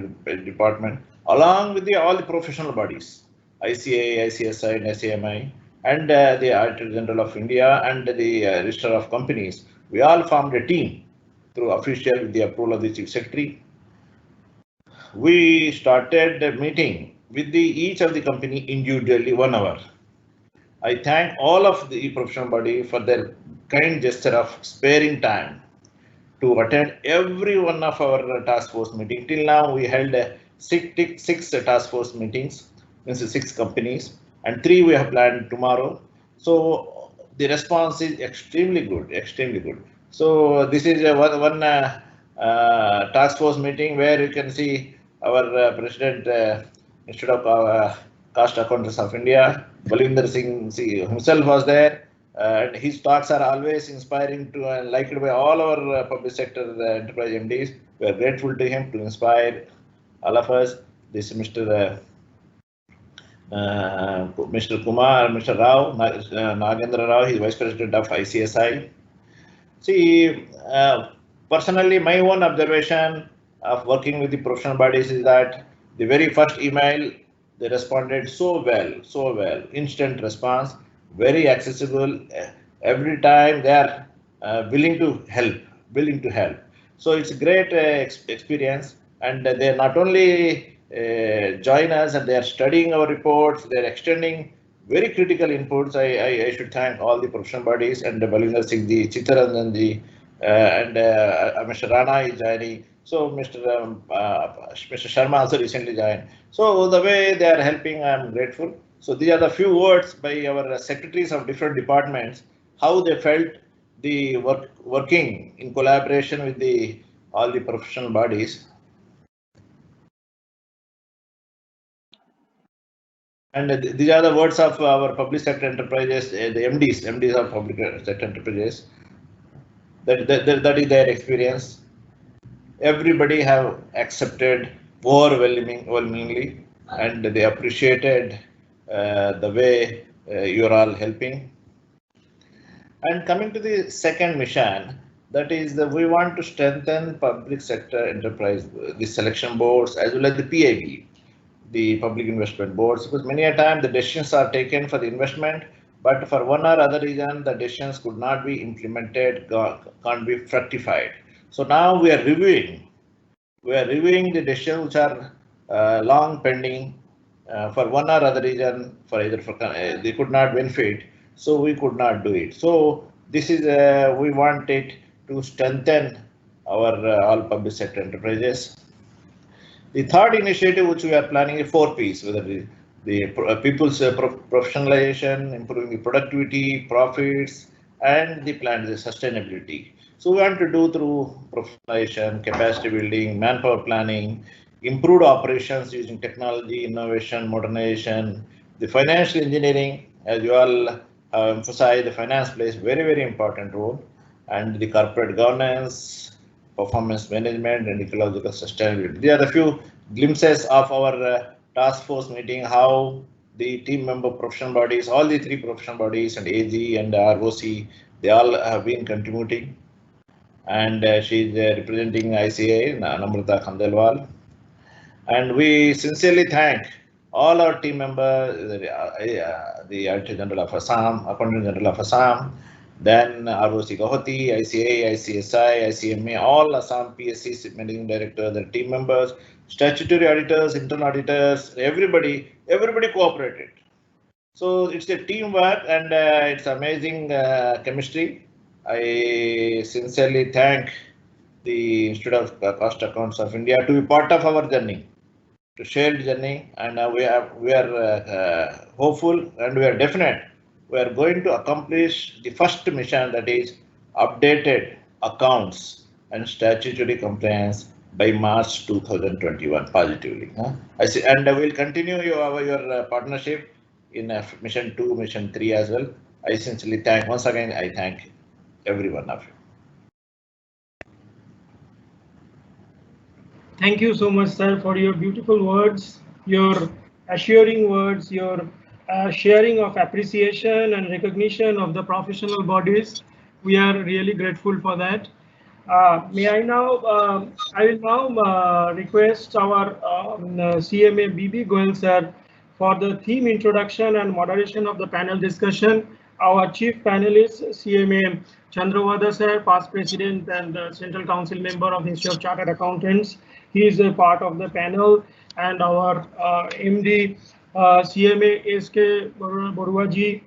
Speaker 3: department, along with all the professional bodies, ICAI, ICSI, and SAMI, and the Auditor General of India and the Registrar of Companies, we all formed a team through official with the approval of the Chief Secretary. We started a meeting with each of the company individually 1 hour. I thank all of the professional body for their kind gesture of sparing time to attend every one of our task force meetings. Till now, we held six task force meetings, means 6 companies, and 3 we have planned tomorrow. So the response is extremely good, extremely good. So this is one task force meeting where you can see our President, Institute of Cost Accountants of India, Balwinder Singh himself was there. And his talks are always inspiring to and liked by all our public sector enterprise MDs. We are grateful to him to inspire all of us. This Mr. Kumar, Mr. Rao, Nagendra Rao, he is Vice President of ICSI. See, personally, my own observation of working with the professional bodies is that the very first email, they responded so well, instant response, very accessible. Every time they are willing to help. So it's a great experience, and they not only join us and they are studying our reports, they are extending very critical inputs. I should thank all the professional bodies and Balwinder Singh ji, Chittaranjan ji, and Mr. Rana is joining. So Mr. Sharma also recently joined. So the way they are helping, I am grateful. So these are the few words by our secretaries of different departments, how they felt the working in collaboration with all the professional bodies. And these are the words of our public sector enterprises, the MDs of public sector enterprises. That is their experience. Everybody have accepted overwhelmingly, and they appreciated the way you are all helping. And coming to the second mission, that is we want to strengthen public sector enterprise, the selection boards as well as the PIB, the public investment boards, because many a time the decisions are taken for the investment, but for one or other reason the decisions could not be implemented, can't be fructified. So now we are reviewing the decisions which are long pending for one or other reason, they could not benefit, so we could not do it. So this is we want it to strengthen our all public sector enterprises. The third initiative which we are planning is 4 Ps, whether the people's professionalization, improving the productivity, profits, and the plan, the sustainability. So we want to do through professionalization, capacity building, manpower planning, improved operations using technology, innovation, modernization, the financial engineering, as you all emphasized, the finance plays very, very important role, and the corporate governance, performance management, and ecological sustainability. There are a few glimpses of our task force meeting, how the team member professional bodies, all the three professional bodies and AG and ROC, they all have been contributing. And she's representing ICA, Namrata Khandelwal. And we sincerely thank all our team members, the Auditor General of Assam, Accountant General of Assam, then ROC Guwahati, ICA, ICSI, ICMA, all Assam PSC Managing Director, the team members, statutory auditors, internal auditors, everybody cooperated. So it's a teamwork, and it's amazing chemistry. I sincerely thank the Institute of Cost Accounts of India to be part of our journey, to shared journey, and we are hopeful, and we are definite. We are going to accomplish the first mission, that is updated accounts and statutory compliance by March 2021 positively. I see, and we'll continue your partnership in mission 2, mission 3 as well. I sincerely thank, once again, I thank every one of you.
Speaker 1: Thank you so much, sir, for your beautiful words, your assuring words, your sharing of appreciation and recognition of the professional bodies. We are really grateful for that. I will now request our CMA BB Goyal sir for the theme introduction and moderation of the panel discussion. Our chief panelist, CMA Chandravada sir, past president and Central Council member of Institute of Chartered Accountants. He is a part of the panel, and our MD CMA SK Baruaji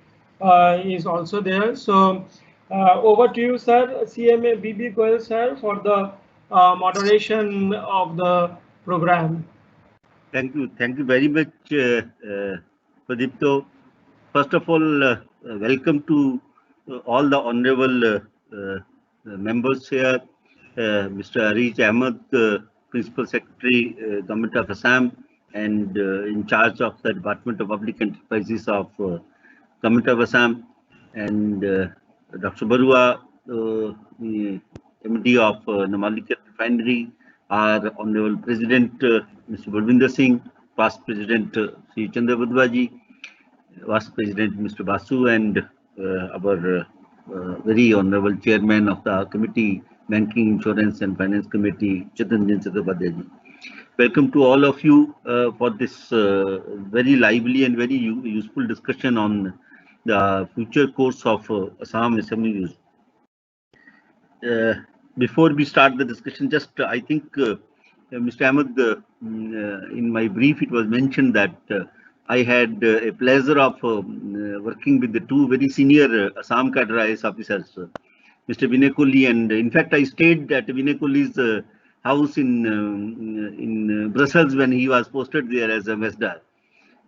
Speaker 1: is also there. So over to you, sir, CMA BB Goyal sir, for the moderation of the program.
Speaker 7: Thank you very much, Pradipto. First of all, welcome to all the honorable members here, Mr. Ariz Ahmed, Principal Secretary, Government of Assam, and in charge of the Department of Public Enterprises of Government of Assam, and Dr. Barua, the MD of Numaligarh Refinery, our Honorable President, Mr. Balwinder Singh, past President, Sri Chandra Badwaji, Vice President, Mr. Basu, and our very Honorable Chairman of the Committee, Banking, Insurance and Finance Committee, Chittaranjan Chattopadhyay. Welcome to all of you for this very lively and very useful discussion on the future course of Assam SMEs. Before we start the discussion, just I think Mr. Ahmed, in my brief, it was mentioned that I had a pleasure of working with the two very senior Assam cadre IAS officers, Mr. Vinay Kohli, and in fact I stayed at Vinay Kohli's house in Brussels when he was posted there as a ambassador.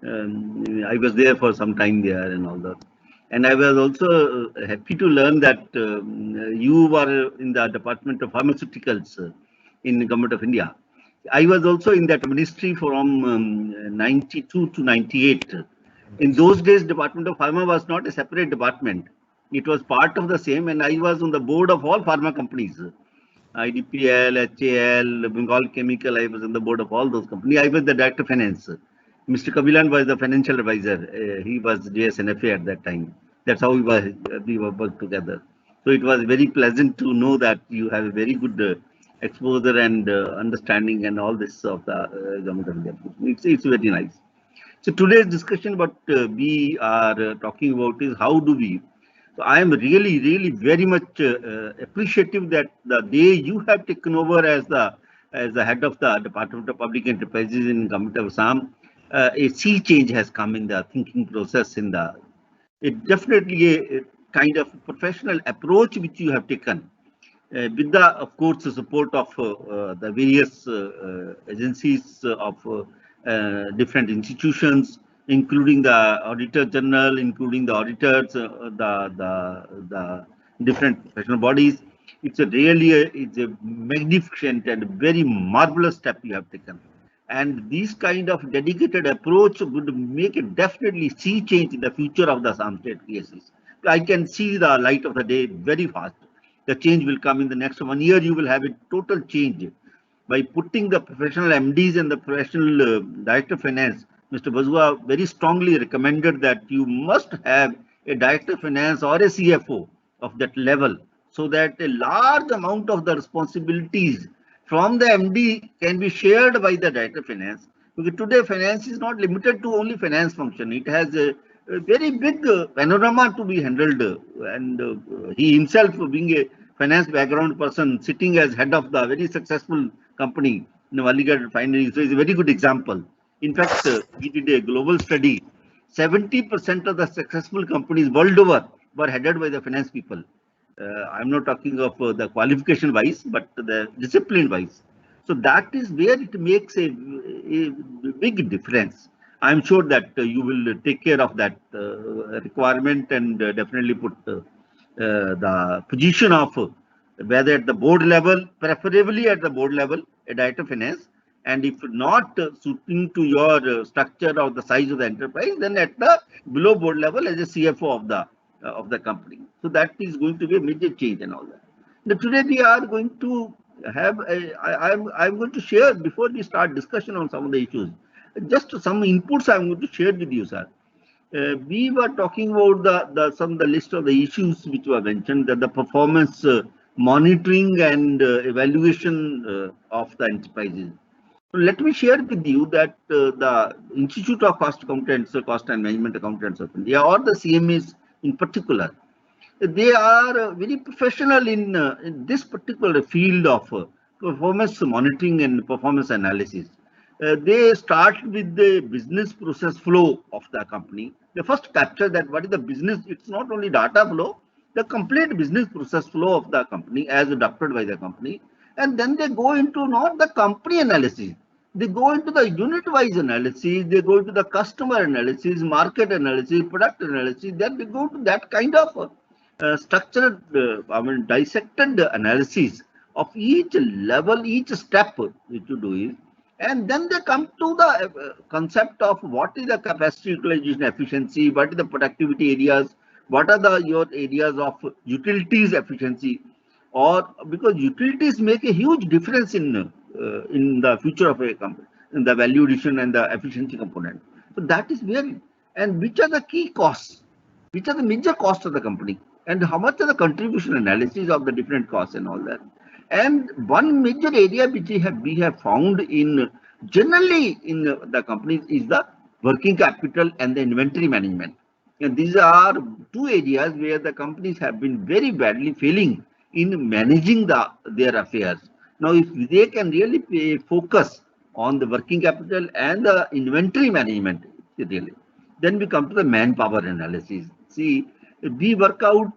Speaker 7: I was there for some time there and all that. And I was also happy to learn that you were in the Department of Pharmaceuticals in the Government of India. I was also in that ministry from 92 to 98. In those days, Department of Pharma was not a separate department. It was part of the same, and I was on the board of all pharma companies. IDPL, HAL, Bengal Chemical, I was on the board of all those companies. I was the Director of Finance. Mr. Kabilan was the financial advisor. He was JSNFA at that time. That's how we worked together. So it was very pleasant to know that you have a very good exposure and understanding and all this of the Government of India. It's very nice. So today's discussion, what we are talking about is how do we. So I am really very much appreciative that the day you have taken over as the head of the Department of Public Enterprises in Government of Assam, a sea change has come in the thinking process. It definitely a kind of professional approach which you have taken with the, of course, the support of the various agencies of different institutions, including the Auditor General, including the auditors, the different professional bodies. It's a magnificent and very marvelous step you have taken. And this kind of dedicated approach would make it definitely sea change in the future of the Assam state cases. I can see the light of the day very fast. The change will come in the next 1 year. You will have a total change by putting the professional MDs and the professional director of finance. Mr. Bazua very strongly recommended that you must have a director of finance or a CFO of that level, so that a large amount of the responsibilities from the MD can be shared by the director of finance. Because today finance is not limited to only finance function. It has a very big panorama to be handled, and he himself, being a finance background person, sitting as head of the very successful company, Aligarh Refinery, so is a very good example. In fact, he did a global study. 70% of the successful companies world over were headed by the finance people. I'm not talking of the qualification wise, but the discipline wise. So that is where it makes a big difference. I'm sure that you will take care of that requirement and definitely put the position of whether at the board level, preferably at the board level, a director of finance, and if not suiting to your structure or the size of the enterprise, then at the below board level as a CFO of the company. So that is going to be a major change and all that. Now today we are going to have I'm going to share, before we start discussion on some of the issues, just some inputs I'm going to share with you, sir. We were talking about the list of the issues which were mentioned, that the performance monitoring and evaluation of the enterprises. So let me share with you that the Institute of Cost Accountants, Cost and Management Accountants of India, or the CMAs in particular, they are very professional in this particular field of performance monitoring and performance analysis. They start with the business process flow of the company. They first capture that what is the business. It's not only data flow, the complete business process flow of the company as adopted by the company. And then they go into not the company analysis. They go into the unit-wise analysis. They go into the customer analysis, market analysis, product analysis. Then they go to that kind of structured, dissected analysis of each level, each step which you do is. And then they come to the concept of what is the capacity utilization efficiency, what is the productivity areas, what are your areas of utilities efficiency, or because utilities make a huge difference in the future of a company, in the value addition and the efficiency component. So that is where, and which are the key costs, which are the major costs of the company, and how much are the contribution analysis of the different costs and all that. And one major area which we have found in generally in the companies is the working capital and the inventory management. And these are two areas where the companies have been very badly failing in managing their affairs. Now, if they can really focus on the working capital and the inventory management, really, then we come to the manpower analysis. See, we work out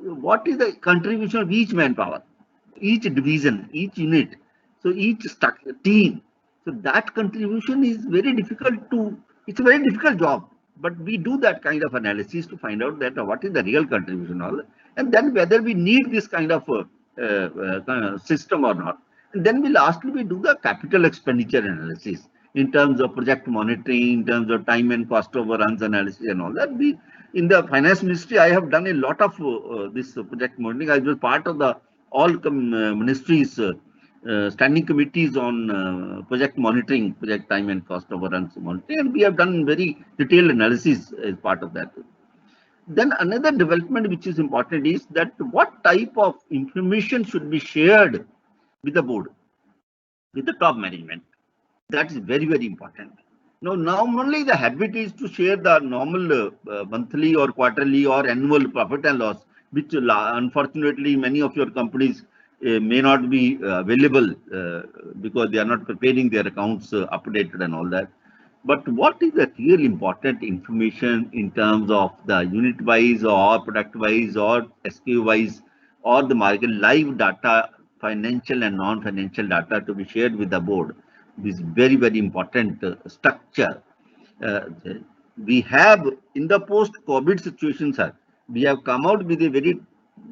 Speaker 7: what is the contribution of each manpower, each division, each unit, so each team. So that contribution is very difficult to, it's a very difficult job, but we do that kind of analysis to find out that what is the real contribution, and then whether we need this kind of system or not. And then lastly we do the capital expenditure analysis in terms of project monitoring, in terms of time and cost overruns analysis and all that. In the finance ministry, I have done a lot of this project monitoring. I was part of the all ministries standing committees on project monitoring, project time and cost overruns monitoring, and we have done very detailed analysis as part of that. Then another development which is important is that what type of information should be shared with the board, with the top management. That is very, very important. Now, normally the habit is to share the normal monthly or quarterly or annual profit and loss, which unfortunately many of your companies may not be available because they are not preparing their accounts updated and all that. But what is the real important information in terms of the unit wise or product wise or SKU wise or the market live data, financial and non-financial data to be shared with the board? This very, very important structure. We have in the post-COVID situation, sir, we have come out with a very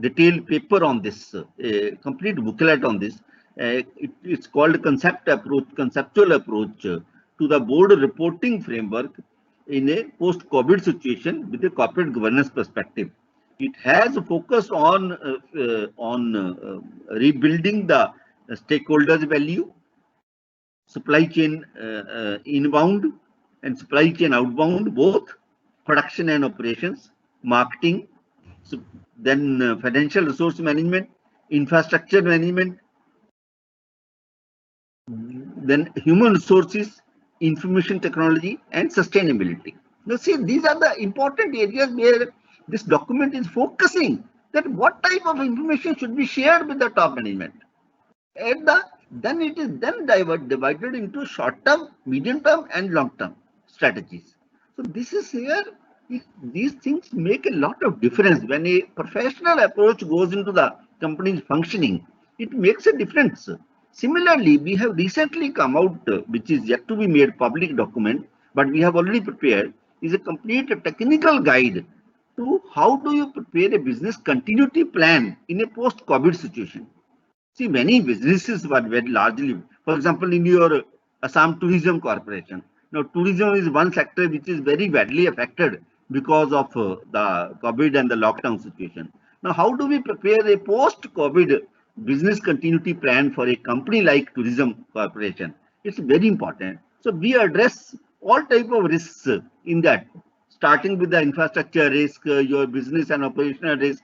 Speaker 7: detailed paper on this, a complete booklet on this. It's called conceptual approach to the board reporting framework in a post-COVID situation with a corporate governance perspective. It has focused on rebuilding the stakeholders' value, supply chain inbound and supply chain outbound, both production and operations, marketing, then financial resource management, infrastructure management, then human resources, information technology, and sustainability. Now, see, these are the important areas where this document is focusing, that what type of information should be shared with the top management. And then it is then divided into short-term, medium-term, and long-term strategies. So this is here, these things make a lot of difference. When a professional approach goes into the company's functioning, it makes a difference. Similarly, we have recently come out, which is yet to be made public document, but we have already prepared, is a complete technical guide to how do you prepare a business continuity plan in a post-COVID situation. See, many businesses were very largely, for example, in your Assam Tourism Corporation. Now, tourism is one sector which is very badly affected because of the COVID and the lockdown situation. Now, how do we prepare a post-COVID business continuity plan for a company like Tourism Corporation? It's very important. So we address all type of risks in that, starting with the infrastructure risk, your business and operational risk,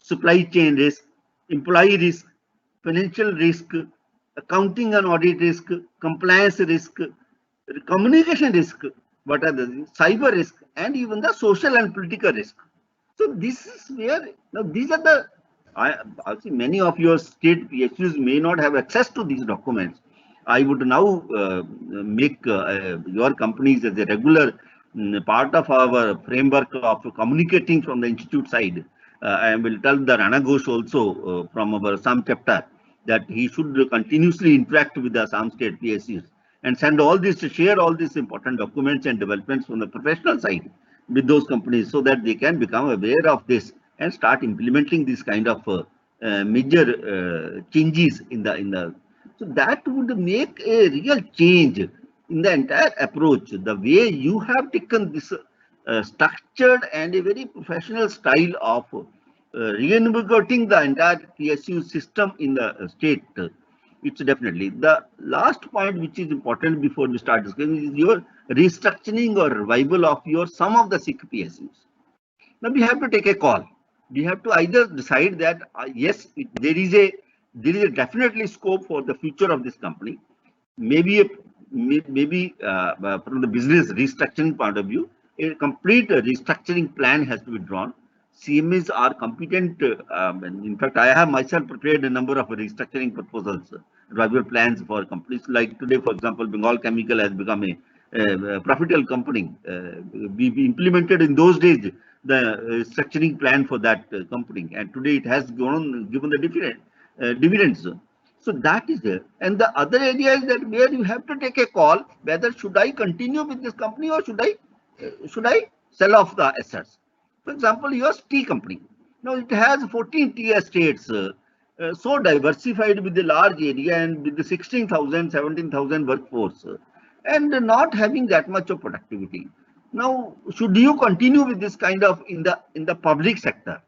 Speaker 7: supply chain risk, employee risk, financial risk, accounting and audit risk, compliance risk, communication risk, what are the cyber risk, and even the social and political risk. So this is where, now these are the, I see many of your state PSUs may not have access to these documents. I would now make your companies as a regular part of our framework of communicating from the institute side. I will tell the Rana Ghosh also from our Assam chapter that he should continuously interact with the Assam state PSUs and send all this, share all these important documents and developments from the professional side with those companies, so that they can become aware of this and start implementing this kind of major changes in the. So that would make a real change in the entire approach. The way you have taken this structured and a very professional style of reinvigorating the entire PSU system in the state, it's definitely. The last point which is important before we start discussing is your restructuring or revival of your some of the sick PSUs. Now we have to take a call. We have to either decide that yes, there is a definitely scope for the future of this company. Maybe from the business restructuring point of view, a complete restructuring plan has to be drawn. CMAs are competent. In fact, I have myself prepared a number of restructuring proposals, revival plans for companies. Like today, for example, Bengal Chemical has become a profitable company. We implemented in those days the structuring plan for that company, and today it has given the dividends. So that is there. And the other area is that where you have to take a call whether should I continue with this company or should I sell off the assets. For example, your tea company. Now it has 14 tea estates, so diversified with the large area and with the 16,000, 17,000 workforce, and not having that much of productivity. Now, should you continue with this kind of in the public sector?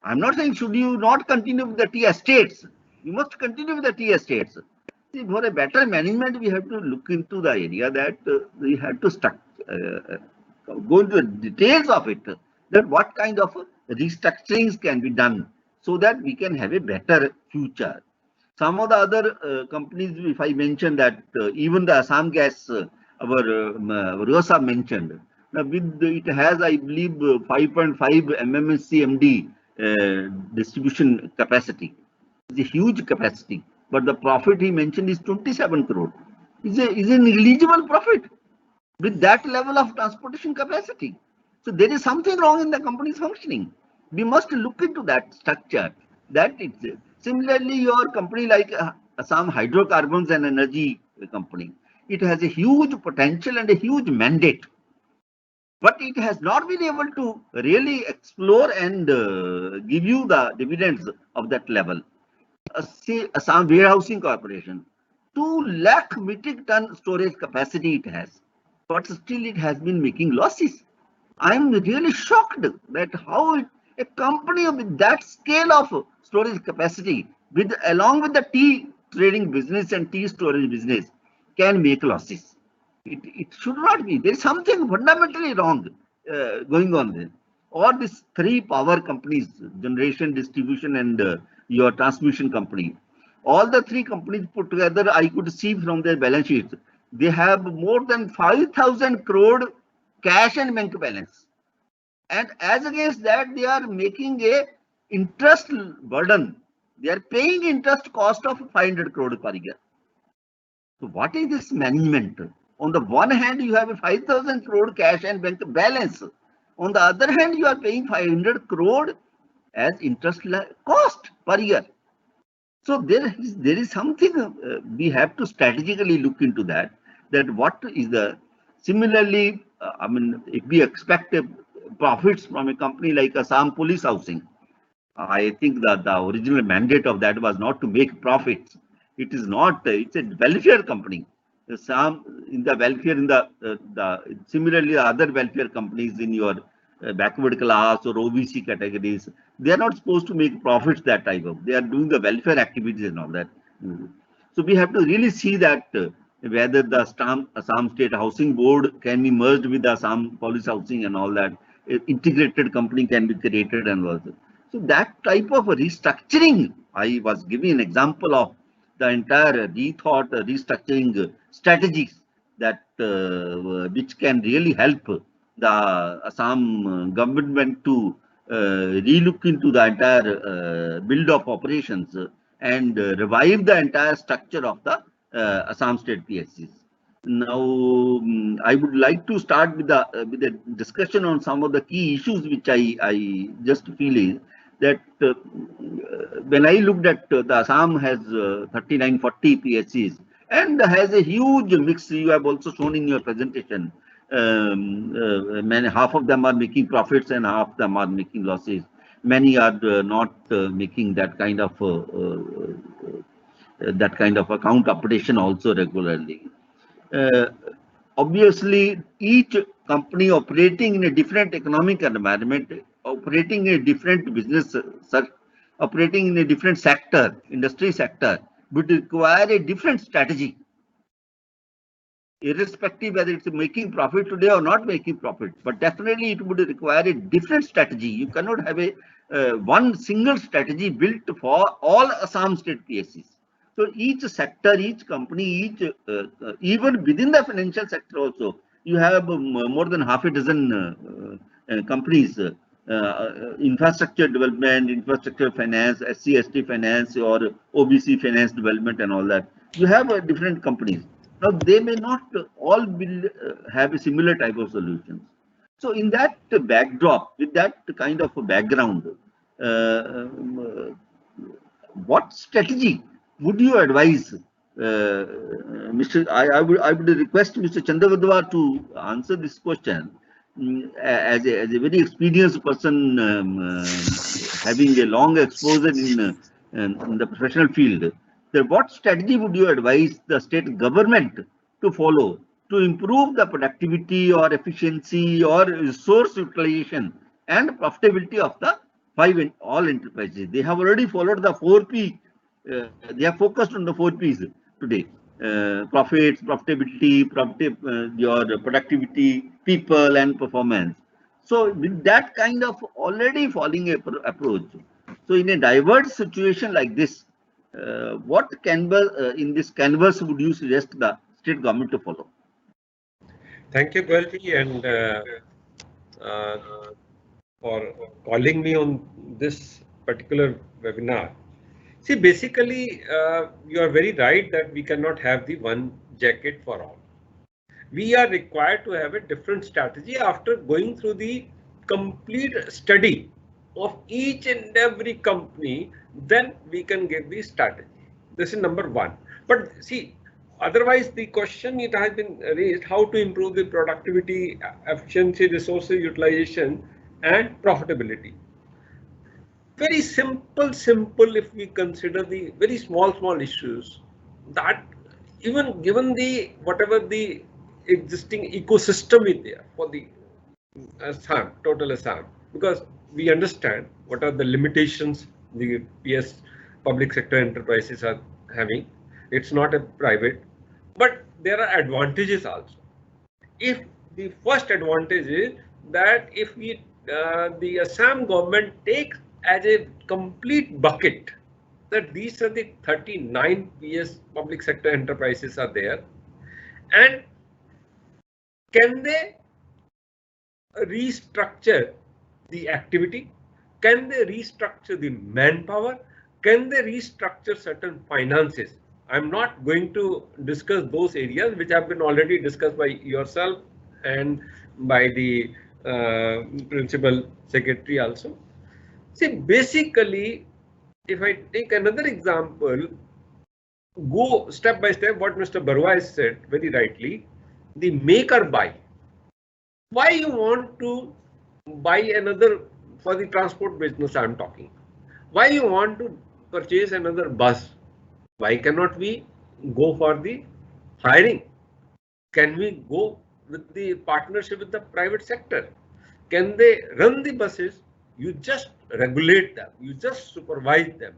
Speaker 7: I'm not saying should you not continue with the tea estates. You must continue with the tea estates. See, for a better management, we have to look into the area that we have to go into the details of it, that what kind of restructurings can be done so that we can have a better future. Some of the other companies, if I mention that even the Assam Gas, our Rosa mentioned, now with it has, I believe, 5.5 MMSCMD distribution capacity. It's a huge capacity, but the profit he mentioned is 27 crore. Is an negligible profit with that level of transportation capacity. So there is something wrong in the company's functioning. We must look into that structure. That it's similarly your company like Assam Hydrocarbons and Energy Company. It has a huge potential and a huge mandate. but it has not been able to really explore and give you the dividends of that level. Say Assam Warehousing Corporation, 2 lakh metric ton storage capacity it has, but still it has been making losses. I am really shocked that how a company with that scale of storage capacity, along with the tea trading business and tea storage business, can make losses. It should not be. There is something fundamentally wrong going on there. Or these 3 power companies, generation, distribution, and your transmission company, all the 3 companies put together, I could see from their balance sheets, they have more than 5,000 crore cash and bank balance. And as against that, they are making a interest burden. They are paying interest cost of 500 crore per year. So what is this management? On the one hand, you have a 5,000 crore cash and bank balance. On the other hand, you are paying 500 crore as interest cost per year. So there is something we have to strategically look into that what is the, similarly, I mean, if we expect profits from a company like Assam Police Housing, I think that the original mandate of that was not to make profits. It is not, it's a welfare company. Some in the welfare, in the similarly other welfare companies in your backward class or OBC categories, they are not supposed to make profits that type of. They are doing the welfare activities and all that. So we have to really see that whether the Assam State Housing Board can be merged with the Assam Police Housing and all that. Integrated company can be created and all that. So that type of restructuring, I was giving an example of the entire rethought, restructuring strategies that which can really help the Assam government to relook into the entire build of operations and revive the entire structure of the Assam State PSCs. Now, I would like to start with the discussion on some of the key issues which I just feel is that when I looked at the Assam has 3940 PSCs and has a huge mix. You have also shown in your presentation. Half of them are making profits and half of them are making losses. Many are not making that kind of account updation also regularly. Obviously, each company operating in a different economic environment, operating in a different business, operating in a different sector, industry sector, would require a different strategy. Irrespective whether it's making profit today or not making profit, but definitely it would require a different strategy. You cannot have a one single strategy built for all Assam State PSCs. So each sector, each company, even within the financial sector also, you have more than half a dozen companies, infrastructure development, infrastructure finance, SC/ST finance, or OBC finance development and all that. You have different companies. Now, they may not all have a similar type of solutions. So in that backdrop, with that kind of a background, what strategy would you advise, I would request Mr. Chandavadwa to answer this question as a very experienced person having a long exposure in the professional field. What strategy would you advise the state government to follow to improve the productivity or efficiency or resource utilization and profitability of the all enterprises? They have already followed the 4P. They are focused on the 4Ps today: profits, profitability, your productivity, people, and performance. So with that kind of already following approach, so in a diverse situation like this, what canvas in this canvas would you suggest the state government to follow?
Speaker 8: Thank you, Goelji, and for calling me on this particular webinar. See, basically, you are very right that we cannot have the one jacket for all. We are required to have a different strategy after going through the complete study of each and every company. Then we can get the strategy. This is number one. But see, Otherwise, the question it has been raised, how to improve the productivity, efficiency, resources utilization, and profitability. Very simple if we consider the very small issues, that even given the whatever the existing ecosystem is there for the Assam, total Assam, because we understand what are the limitations the PS public sector enterprises are having. It's not a private, but there are advantages also. If the first advantage is that if we the Assam government takes as a complete bucket that these are the 39 PS public sector enterprises are there, and can they restructure the activity? Can they restructure the manpower? Can they restructure certain finances? I'm not going to discuss those areas which have been already discussed by yourself and by the principal secretary also. See, basically, if I take another example, go step by step what Mr. Barua has said very rightly, the make or buy. Why you want to buy another, for the transport business I'm talking, why you want to purchase another bus? Why cannot we go for the hiring? Can we go with the partnership with the private sector? Can they run the buses? You just regulate them, you just supervise them.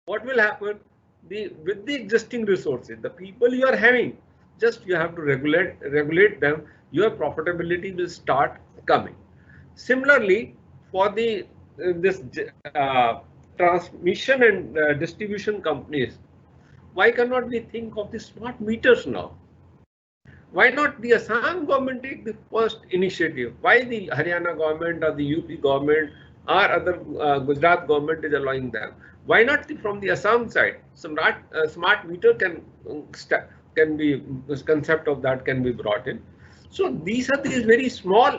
Speaker 8: What will happen? With the existing resources, the people you are having, just you have to regulate them, your profitability will start coming. Similarly, for the this transmission and distribution companies, why cannot we think of the smart meters now? Why not the Assam government take the first initiative? Why the Haryana government or the UP government or other Gujarat government is allowing them? Why not from the Assam side? Smart meter can be, this concept of that can be brought in. So these very small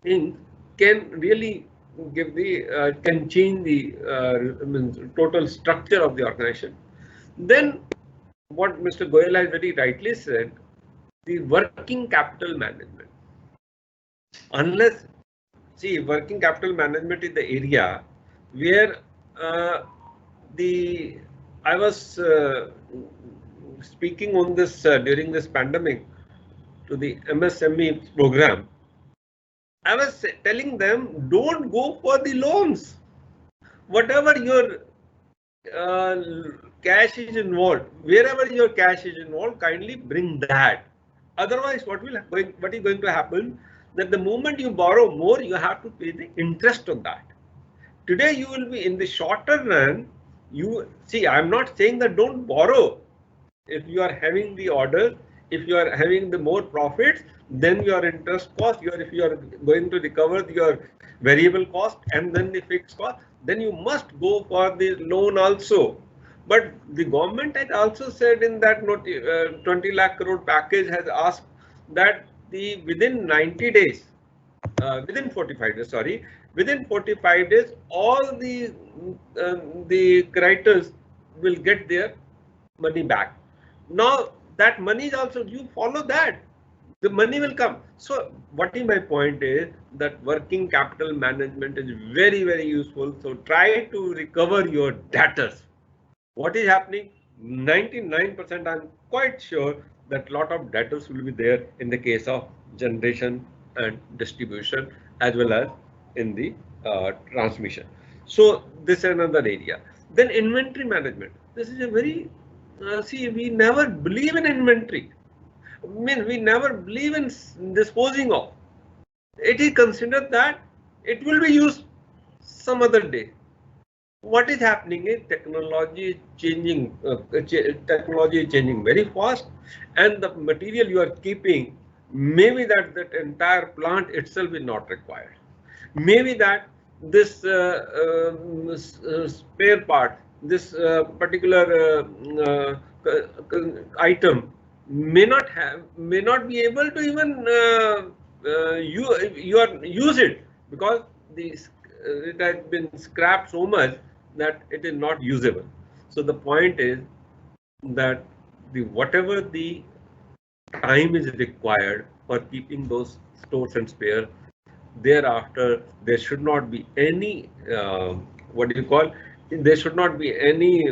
Speaker 8: things can really give the can change the total structure of the organization. Then what Mr. Goyal has very rightly said, the working capital management. Unless, see, working capital management is the area where I was speaking on this during this pandemic to the MSME program. I was telling them, don't go for the loans. Whatever your cash is involved, wherever your cash is involved, kindly bring that. Otherwise, what is going to happen? That the moment you borrow more, you have to pay the interest on that. Today, you will be in the shorter run. You see, I'm not saying that don't borrow. If you are having the order, if you are having the more profits, then your interest cost, if you are going to recover your variable cost and then the fixed cost, then you must go for the loan also. But the government had also said in that 20 lakh crore package has asked that within 90 days, within 45 days, sorry, within 45 days, all the creditors will get their money back. Now that money is also, you follow that, the money will come. So what is my point is that working capital management is very, very useful. So try to recover your debtors. What is happening? 99%, I'm quite sure that a lot of debtors will be there in the case of generation and distribution as well as in the transmission. So this is another area. Then inventory management. This is a very, see, we never believe in inventory. I mean, we never believe in disposing of. It is considered that it will be used some other day. What is happening is technology is changing. Technology is changing very fast, and the material you are keeping, maybe that entire plant itself is not required. Maybe that this spare part, this particular item may not be able to even use it because it has been scrapped so much that it is not usable. So the point is that whatever the time is required for keeping those stores and spares. Thereafter, there should not be any there should not be any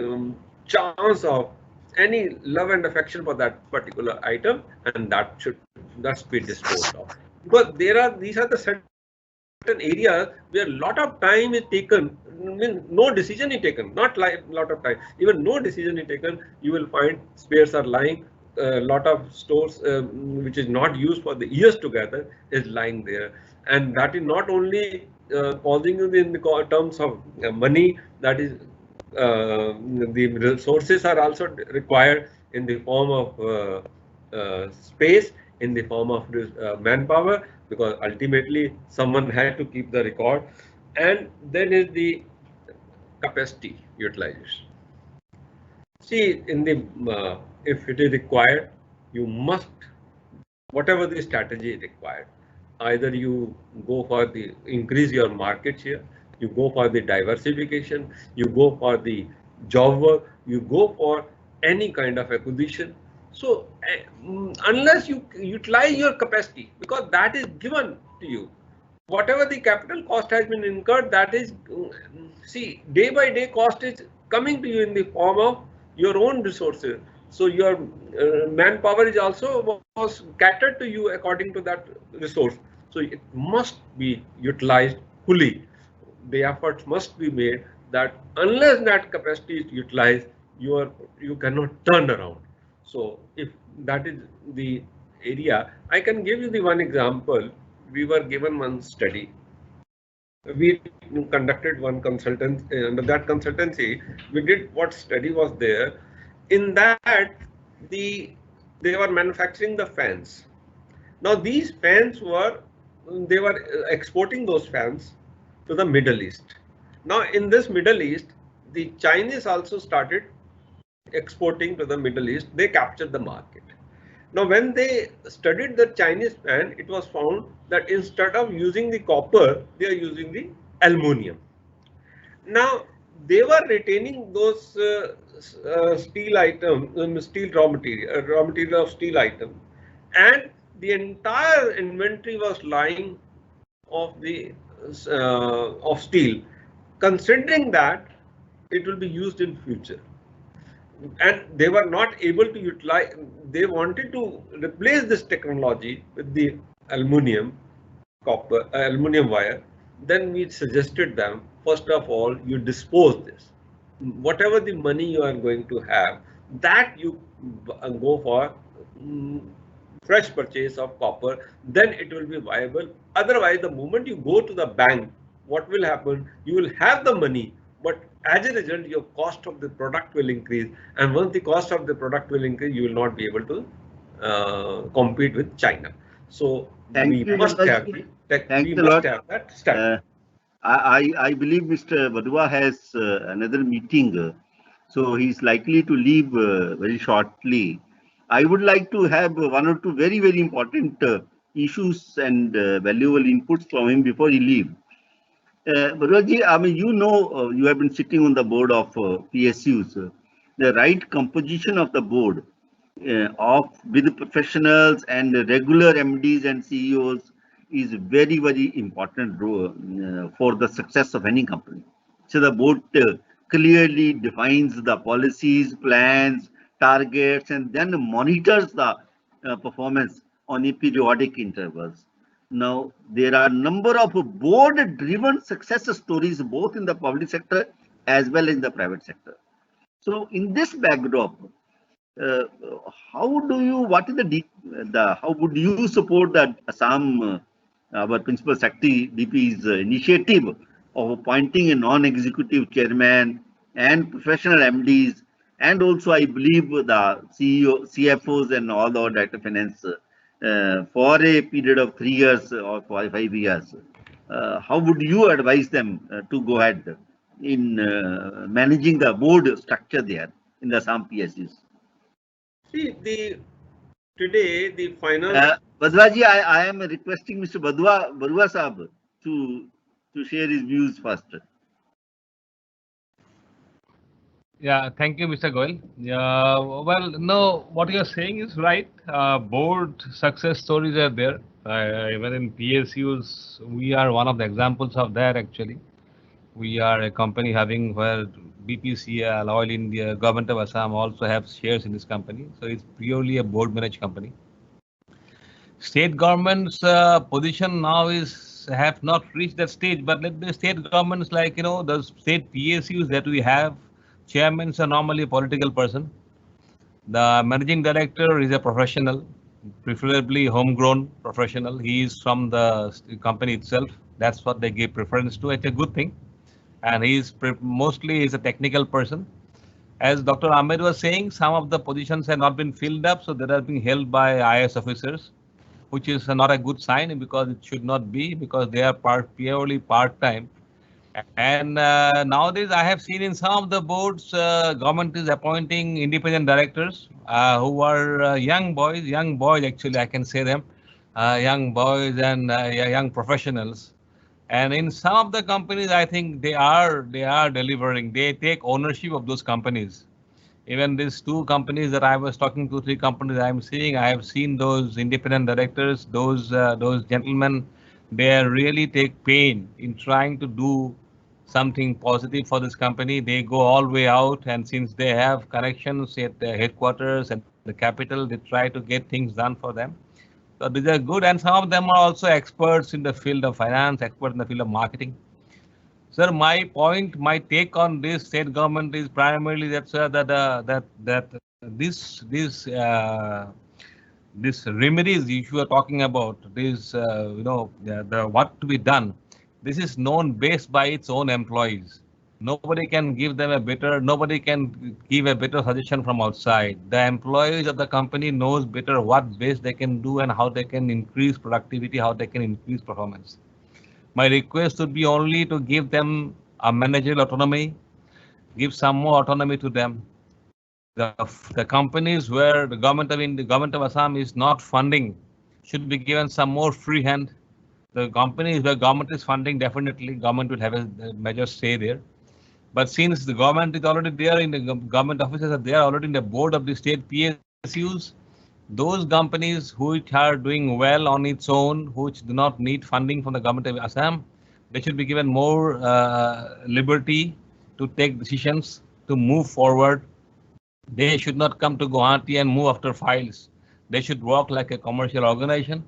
Speaker 8: chance of any love and affection for that particular item, and that's be disposed of. Because these are the certain areas where a lot of time is taken. I mean, no decision is taken. Not like a lot of time, even no decision is taken. You will find spares are lying. A lot of stores which is not used for the years together is lying there, and that is not only causing you in the terms of money, that is the resources are also required in the form of space, in the form of manpower, because ultimately someone had to keep the record. And then is the capacity utilization. See, in the if it is required, you must, whatever the strategy is required, either you go for the increase your market share, you go for the diversification, you go for the job work, you go for any kind of acquisition. So unless you utilize your capacity, because that is given to you, whatever the capital cost has been incurred, that is, see, day by day cost is coming to you in the form of your own resources. So your manpower is also was catered to you according to that resource. So it must be utilized fully. The efforts must be made that unless that capacity is utilized, you cannot turn around. So if that is the area, I can give you the one example. We were given one study. We conducted one consultancy. Under that consultancy, we did what study was there. In that, they were manufacturing the fans. Now these fans they were exporting those fans to the Middle East. Now in this Middle East, the Chinese also started exporting to the Middle East. They captured the market. Now when they studied the Chinese fan, it was found that instead of using the copper, they are using the aluminium. Now they were retaining those steel items, steel raw material of steel item, and the entire inventory was lying of the of steel, considering that it will be used in future. And they were not able to utilize, they wanted to replace this technology with the aluminium, copper, aluminium wire. Then we suggested them, first of all, you dispose this. Whatever the money you are going to have, that you go for fresh purchase of copper, then it will be viable. Otherwise, the moment you go to the bank, what will happen? You will have the money, but as a result, your cost of the product will increase. And once the cost of the product will increase, you will not be able to compete with China. So we must have that strategy.
Speaker 7: I believe Mr. Wadhwa has another meeting, so he's likely to leave very shortly. I would like to have one or two very, very important issues and valuable inputs from him before he leaves. Wadhwaji, I mean, you have been sitting on the board of PSUs. The right composition of the board with professionals and regular MDs and CEOs is very, very important for the success of any company. So the board clearly defines the policies, plans, targets, and then monitors the performance on a periodic intervals. Now, there are a number of board-driven success stories both in the public sector as well as in the private sector. So, in this backdrop, how would you support the Assam, our Principal Secretary DP's initiative of appointing a non-executive chairman and professional MDs, and also I believe the CEO, CFOs and all the Director of Finance for a period of 3 years or 5 years? How would you advise them to go ahead in managing the board structure there in the Assam PSUs?
Speaker 8: See, today the final.
Speaker 7: Wadhwaji, I am requesting Mr. Wadhwa Sahab to share his views first.
Speaker 6: Yeah, thank you, Mr. Goel. Yeah, well, no, what you're saying is right. Board success stories are there. Even in PSUs, we are one of the examples of that actually. We are a company having where BPCL, Oil India, Government of Assam also have shares in this company. So it's purely a board managed company. State government's position now is have not reached that stage, but let the state governments like, the state PSUs that we have, chairmen are normally a political person. The managing director is a professional, preferably homegrown professional. He is from the company itself. That's what they give preference to. It's a good thing. And mostly is a technical person. As Dr. Ahmed was saying, some of the positions have not been filled up, so they are being held by IAS officers, which is not a good sign because it should not be, because they are purely part-time. And nowadays, I have seen in some of the boards, government is appointing independent directors who are young boys actually, I can say them, young boys and young professionals. And in some of the companies, I think they are delivering. They take ownership of those companies. Even these two companies that I was talking to, three companies I'm seeing, I have seen those independent directors, those gentlemen, they really take pain in trying to do something positive for this company. They go all the way out, and since they have connections at the headquarters and the capital, they try to get things done for them. So these are good, and some of them are also experts in the field of finance, experts in the field of marketing. Sir, my point, my take on this state government is primarily that, sir, that this remedies issue you are talking about, this the what to be done. This is known based by its own employees. Nobody can give them nobody can give a better suggestion from outside. The employees of the company knows better what best they can do and how they can increase productivity, how they can increase performance. My request would be only to give them a managerial autonomy, give some more autonomy to them. The companies where the government of Assam is not funding should be given some more free hand. The companies where government is funding, definitely government will have a major say there. But since the government is already there, in the government officers are there already in the board of the state PSUs, those companies which are doing well on its own, which do not need funding from the government of Assam, they should be given more liberty to take decisions, to move forward. They should not come to Guwahati and move after files. They should work like a commercial organization.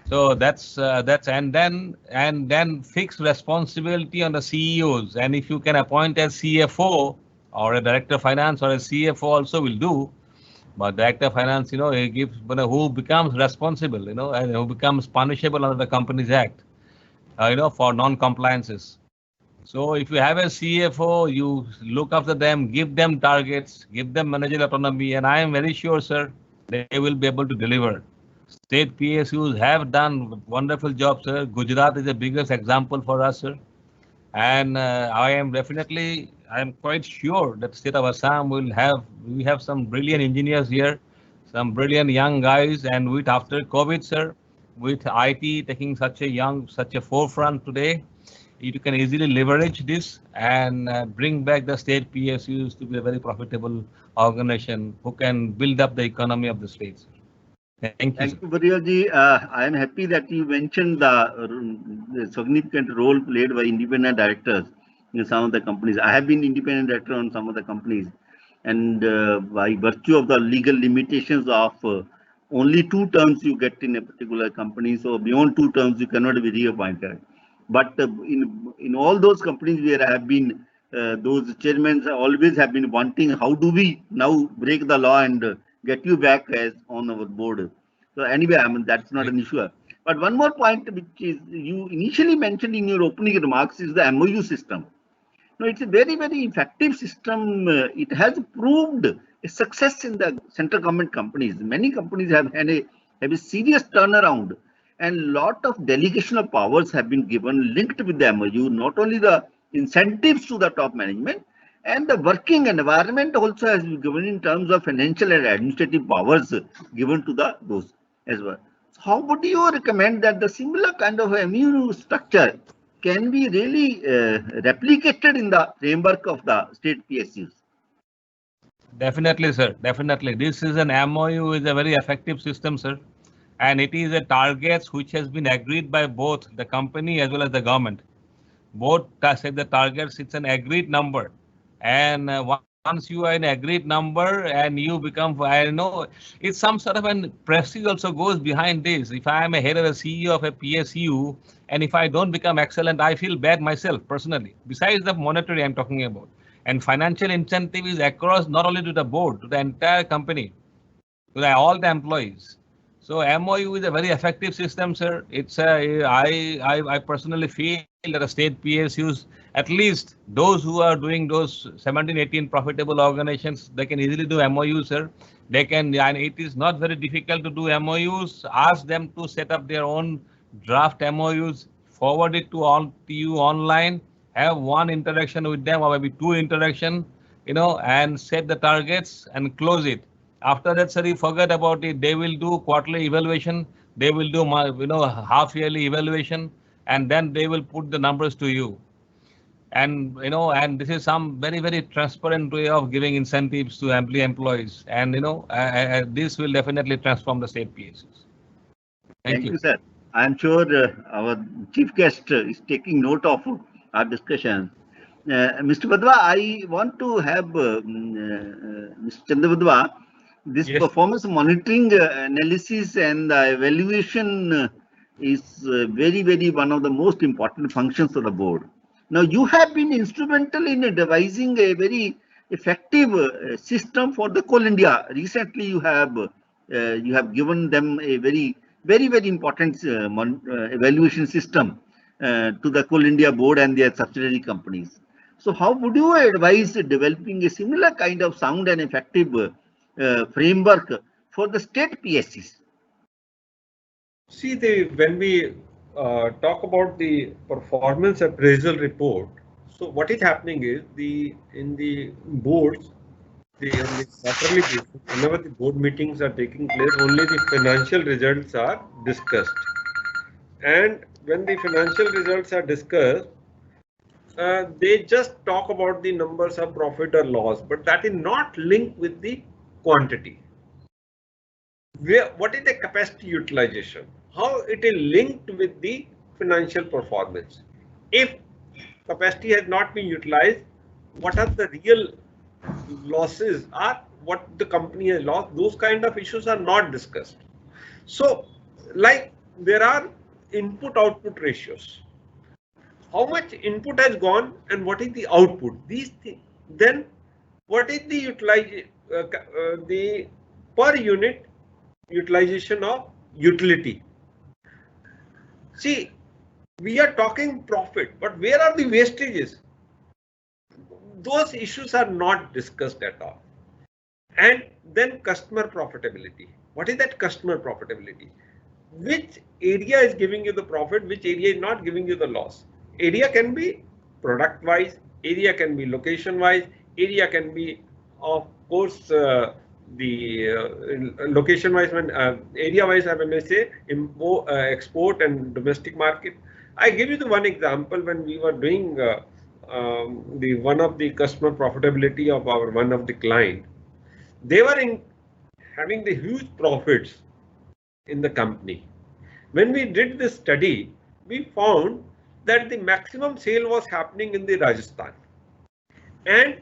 Speaker 6: So that's and then fix responsibility on the CEOs. And if you can appoint a CFO or a director of finance or a CFO also will do. But director of finance, he gives, who becomes responsible, and who becomes punishable under the Companies Act, for non-compliances. So if you have a CFO, you look after them, give them targets, give them managerial autonomy, and I am very sure, sir, they will be able to deliver. State PSUs have done wonderful job, sir. Gujarat is the biggest example for us, sir. And I am quite sure that state of Assam we have some brilliant engineers here, some brilliant young guys, and with after COVID, sir, with IT taking such a forefront today, you can easily leverage this and bring back the state PSUs to be a very profitable organization who can build up the economy of the states. Thank you.
Speaker 7: Thank you, Bariyaji. I am happy that you mentioned the significant role played by independent directors in some of the companies. I have been independent director on some of the companies, and by virtue of the legal limitations of only 2 terms you get in a particular company, so beyond 2 terms you cannot be reappointed. But in all those companies where I have been, those chairmen always have been wanting, how do we now break the law and get you back as on our board. So anyway, I mean, that's not an issue. But one more point, which is you initially mentioned in your opening remarks, is the MOU system. No, it's a very, very effective system. It has proved a success in the central government companies. Many companies have had a serious turnaround, and lot of delegation of powers have been given linked with the MOU, not only the incentives to the top management, and the working environment also has been given in terms of financial and administrative powers given to those as well. So how would you recommend that the similar kind of MOU structure can be really replicated in the framework of the state PSUs?
Speaker 6: Definitely, sir. Definitely. This is an MOU is a very effective system, sir. And it is a targets which has been agreed by both the company as well as the government. Both set the targets, it's an agreed number. And once you are an agreed number and you become, I know, it's some sort of an prestige also goes behind this. If I am a head of a CEO of a PSU, and if I don't become excellent, I feel bad myself personally, besides the monetary I'm talking about. And financial incentive is across not only to the board, to the entire company, to all the employees. So MOU is a very effective system, sir. It's I personally feel that the state PSUs, at least those who are doing those 17, 18 profitable organizations, they can easily do MOUs, sir. They can, and it is not very difficult to do MOUs. Ask them to set up their own draft MOUs, forward it to you online, have one interaction with them or maybe two interaction, and set the targets and close it. After that, sir, you forget about it. They will do quarterly evaluation. They will do, half yearly evaluation, and then they will put the numbers to you. And, and this is some very, very transparent way of giving incentives to employees. And, this will definitely transform the state PSUs.
Speaker 7: Thank you, sir. I'm sure our chief guest is taking note of our discussion. Mr. Vadva, I want to have Mr. Chandra Vadva, this performance monitoring analysis and evaluation is very, very one of the most important functions of the board. Now, you have been instrumental in devising a very effective system for the Coal India. Recently, you have given them a very, very important evaluation system to the Coal India board and their subsidiary companies. So, how would you advise developing a similar kind of sound and effective framework for the state PSCs?
Speaker 8: See, when we talk about the performance appraisal report, so what is happening is in the boards, on the quarterly basis, whenever the board meetings are taking place, only the financial results are discussed. And when the financial results are discussed, they just talk about the numbers of profit or loss, but that is not linked with the quantity. What is the capacity utilization? How it is linked with the financial performance? If capacity has not been utilized, what are the real losses or what the company has lost? Those kind of issues are not discussed. So, like there are input-output ratios. How much input has gone and what is the output? These things. Then, what is the utilization? The per unit utilization of utility. See, we are talking profit, but where are the wastages? Those issues are not discussed at all. And then customer profitability. What is that customer profitability? Which area is giving you the profit, which area is not giving you the loss? Area can be product wise, area can be location wise, area can be, of course, the location wise, when area wise, I may say export and domestic market. I give you the one example when we were doing one of the customer profitability of one of the client. They were having the huge profits in the company. When we did this study, we found that the maximum sale was happening in the Rajasthan, and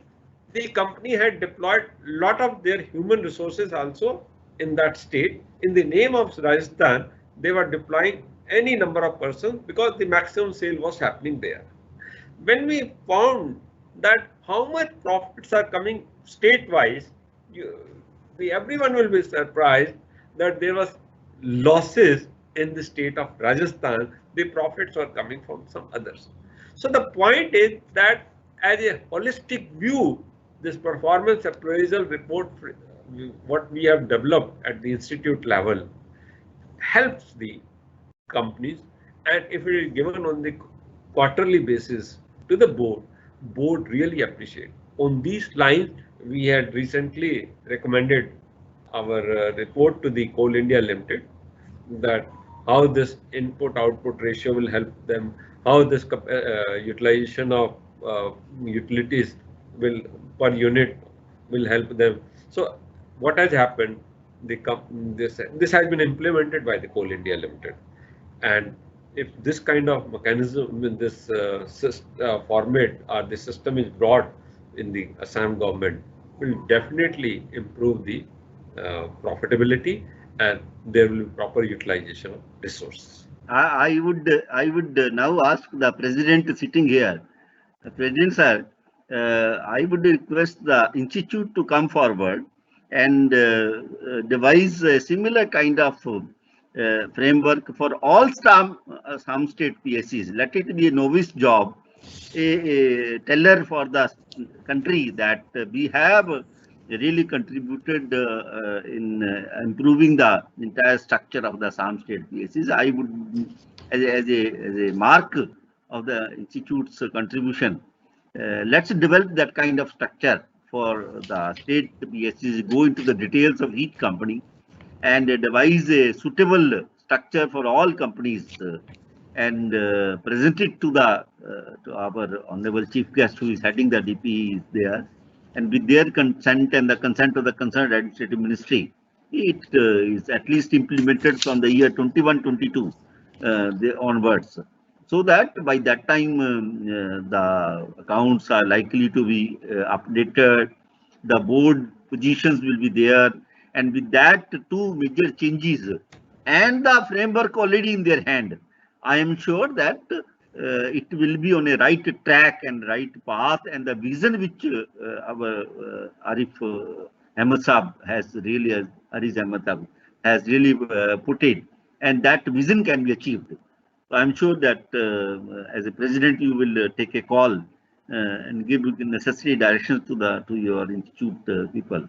Speaker 8: the company had deployed a lot of their human resources also in that state. In the name of Rajasthan, they were deploying any number of persons because the maximum sale was happening there. When we found that how much profits are coming state-wise, everyone will be surprised that there was losses in the state of Rajasthan. The profits were coming from some others. So the point is that as a holistic view, this performance appraisal report, what we have developed at the institute level, helps the companies, and if it is given on the quarterly basis to the board really appreciate. On these lines, we had recently recommended our report to the Coal India Limited, that how this input-output ratio will help them, how this utilization of utilities will per unit will help them. So what has happened? This has been implemented by the Coal India Limited, and if this kind of mechanism in this format or the system is brought in the Assam government, will definitely improve the profitability, and there will be proper utilization of resources.
Speaker 7: I would now ask the president sitting here, President sir, I would request the institute to come forward and devise a similar kind of framework for all some state PSCs. Let it be a novice job, a teller for the country that we have really contributed in improving the entire structure of the Assam state PSCs. I would, as a mark of the institute's contribution, let's develop that kind of structure for the state PSCs, go into the details of each company and devise a suitable structure for all companies and present it to our honorable chief guest who is heading the DP there, and with their consent and the consent of the concerned administrative ministry, it is at least implemented from the year 21-22 onwards, so that by that time the accounts are likely to be updated, the board positions will be there, and with that two major changes and the framework already in their hand, I am sure that it will be on a right track and right path, and the vision which our Arif Ahmed Saab has really, put in, and that vision can be achieved. So I'm sure that as a president, you will take a call and give the necessary directions to your institute people.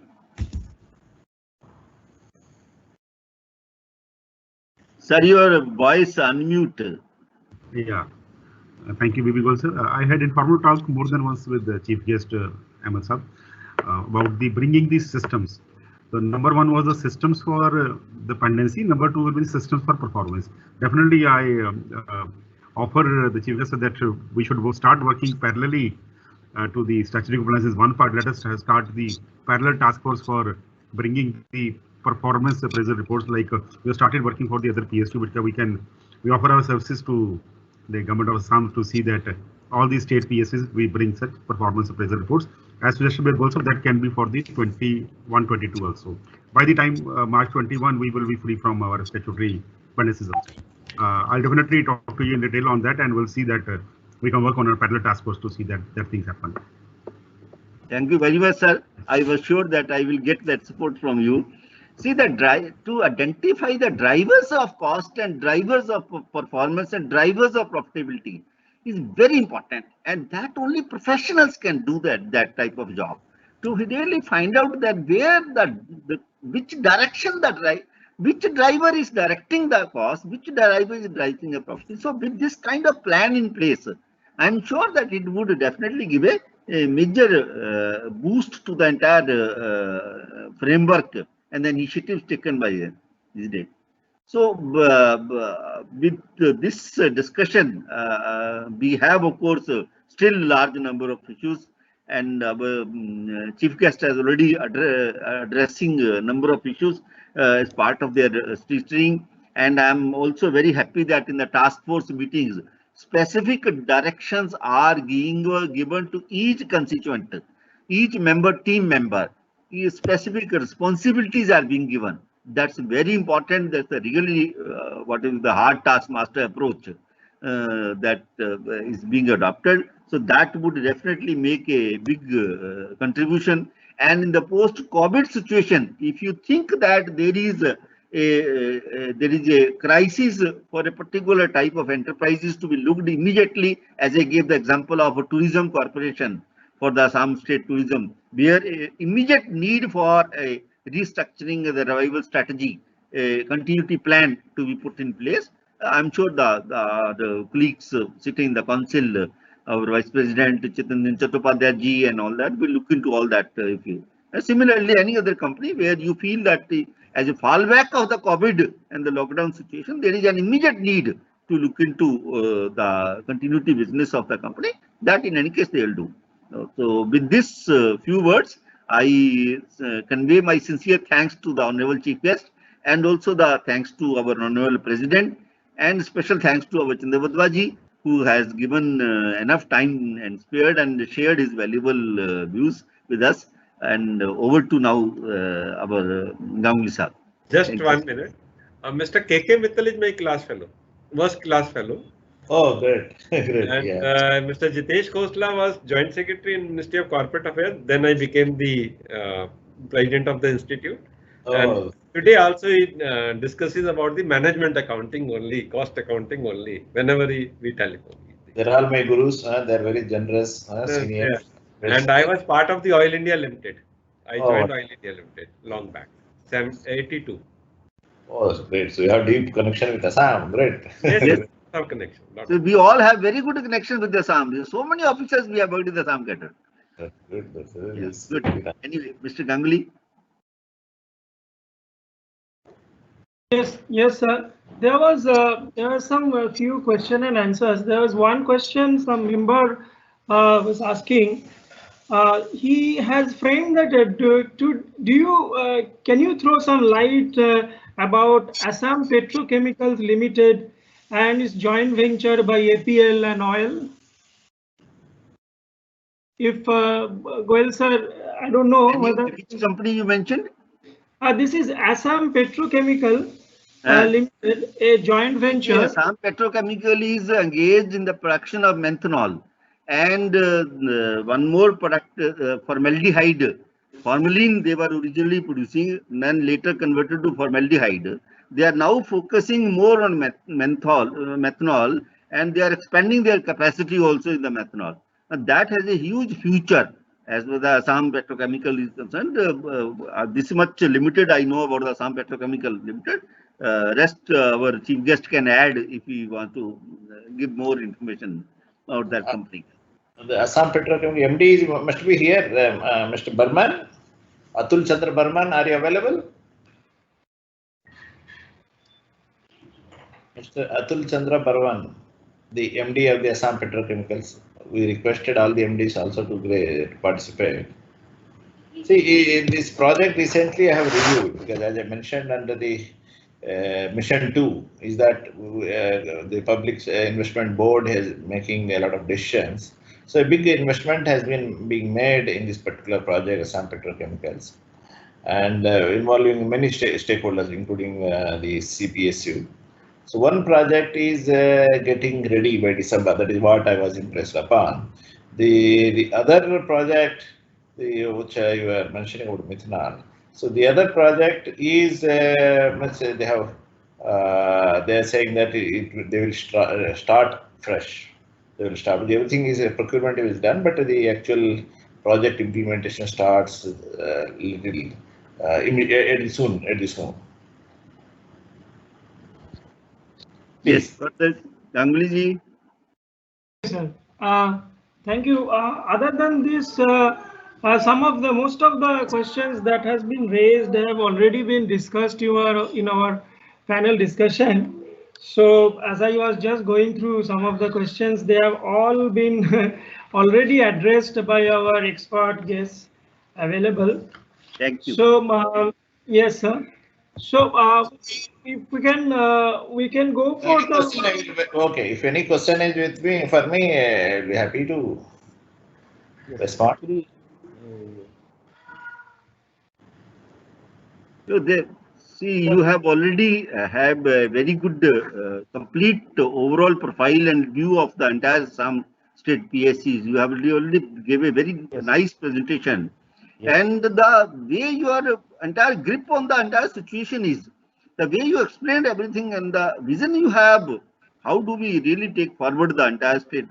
Speaker 7: Sir, your voice unmute.
Speaker 5: Yeah. Thank you, Bibi Gol sir. I had informal talk more than once with the chief guest Ahmed Saab about bringing these systems. So number one was the systems for the pendency. Number two will be systems for performance. Definitely, I offer the chief guest that we should start working parallelly to the statutory compliance is one part. Let us start the parallel task force for bringing the performance appraisal reports. Like we have started working for the other PSU, but we offer our services to the government of Assam to see that all these state PSCs we bring such performance appraisal reports. As suggested by also that can be for the 21-22 also. By the time March 21, we will be free from our statutory pendencies also. I'll definitely talk to you in detail on that, and we'll see that we can work on a parallel task force to see that things happen.
Speaker 7: Thank you very much, sir. I was sure that I will get that support from you. See, to identify the drivers of cost and drivers of performance and drivers of profitability is very important, and that only professionals can do that type of job. To really find out that where which direction which driver is directing the cost, which driver is driving the profit. So with this kind of plan in place, I'm sure that it would definitely give a major boost to the entire framework and the initiatives taken by this day. So with this discussion, we have, of course, still large number of issues, and our chief guest has already addressing a number of issues as part of their steering. And I'm also very happy that in the task force meetings, specific directions are being given to each constituent, each team member. Specific responsibilities are being given. That's very important. That's really what is the hard taskmaster approach that is being adopted. So that would definitely make a big contribution. And in the post-COVID situation, if you think that there is a crisis for a particular type of enterprises to be looked immediately, as I gave the example of a tourism corporation for the Assam state tourism, where immediate need for a restructuring the revival strategy, a continuity plan to be put in place. I'm sure the colleagues sitting in the council, our Vice President Chittaranjan Chattopadhyay ji and all that, will look into all that. Similarly, any other company where you feel that as a fallback of the COVID and the lockdown situation, there is an immediate need to look into the continuity business of the company, that in any case they will do. So with this few words, I convey my sincere thanks to the Honorable Chief Guest and also the thanks to our Honorable President and special thanks to our Chandravadwaji, who has given enough time and spared and shared his valuable views with us. And over to now our Ganguly Sahab.
Speaker 8: Just
Speaker 7: Thank
Speaker 8: 1 minute. Mr. KK Mittal is my class fellow, first class fellow.
Speaker 3: Oh, great, great.
Speaker 8: And
Speaker 3: Yeah.
Speaker 8: Mr. Jitesh Khosla was Joint Secretary in Ministry of Corporate Affairs. Then I became the President of the Institute.
Speaker 3: Oh,
Speaker 8: And today also he discusses about the management accounting only, cost accounting only, whenever we telephone.
Speaker 3: they're all my gurus. They're very generous, senior.
Speaker 8: Yeah. And I was part of the Oil India Limited. I
Speaker 3: Oh.
Speaker 8: joined Oil India Limited long back, 82.
Speaker 3: Oh, that's great. So you have deep connection with Assam. Great.
Speaker 8: Yes, yes, have connection.
Speaker 7: So we all have very good connection with the Assam. There's so many officers we have worked in the Assam cadre.
Speaker 3: That's good. That's
Speaker 7: Yes, good. Anyway, Mr. Ganguly.
Speaker 1: Yes, sir. There were some few question and answers. There was one question from Mimbar was asking. He has framed that. Can you throw some light about Assam Petrochemicals Limited and its joint venture by APL and oil? If Goel sir, I don't know whether
Speaker 7: Which company you mentioned?
Speaker 1: this is Assam Petrochemical Limited, a joint venture.
Speaker 7: Assam Petrochemical is engaged in the production of methanol and one more product, formaldehyde. Formalin they were originally producing, then later converted to formaldehyde. They are now focusing more on methanol, and they are expanding their capacity also in the methanol. And that has a huge future as far as the Assam Petrochemical is concerned. This much limited I know about the Assam Petrochemical Limited. Rest our chief guest can add if we want to give more information about that company.
Speaker 3: The Assam Petrochemical MD must be here. Mr. Burman, Atul Chandra Burman, are you available? Mr. Atul Chandra Burman, the MD of the Assam Petrochemicals. We requested all the MDs also to participate. See, in this project recently I have reviewed, because as I mentioned under the Mission 2 is that the Public Investment Board is making a lot of decisions. So a big investment has been being made in this particular project, Assam Petrochemicals, and involving many stakeholders, including the CPSU. So one project is getting ready by December. That is what I was impressed upon. The other project, which you were mentioning about methanol. So the other project is, let's say they have, they are saying that they will start fresh. They will start. Everything is procurement is done, but the actual project implementation starts little soon.
Speaker 7: Yes, Ganguly ji.
Speaker 1: Sir, thank you. Other than this, most of the questions that has been raised have already been discussed in our panel discussion. So as I was just going through some of the questions, they have all been already addressed by our expert guests available.
Speaker 7: Thank you.
Speaker 1: So yes, sir. So if we can go for the.
Speaker 3: Okay, if any question is with me, for me, I'll be happy to respond.
Speaker 7: So see, you have already have a very good complete overall profile and view of the entire Assam state PSCs. You have already gave a very nice presentation. Yes. And the way your entire grip on the entire situation is, the way you explained everything and the vision you have, how do we really take forward the entire state?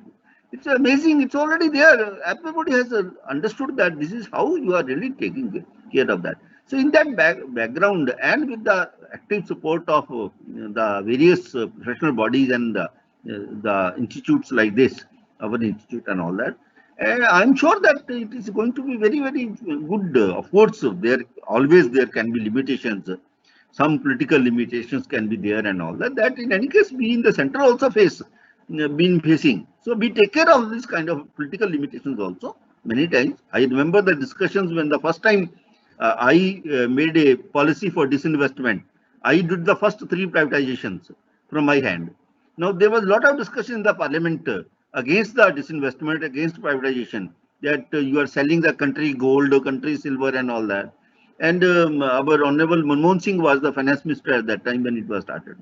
Speaker 7: It's amazing. It's already there. Everybody has understood that this is how you are really taking care of that. So in that background and with the active support of the various professional bodies and the institutes like this, our institute and all that, I'm sure that it is going to be very, very good. Of course, there can be limitations. Some political limitations can be there and all that. That in any case, we in the center also been facing. So we take care of this kind of political limitations also. many times. I remember the discussions when the first time I made a policy for disinvestment. I did the first 3 privatizations from my hand. Now there was a lot of discussion in the parliament against the disinvestment, against privatization, that you are selling the country gold, country silver and all that. And our Honorable Manmohan Singh was the finance minister at that time when it was started.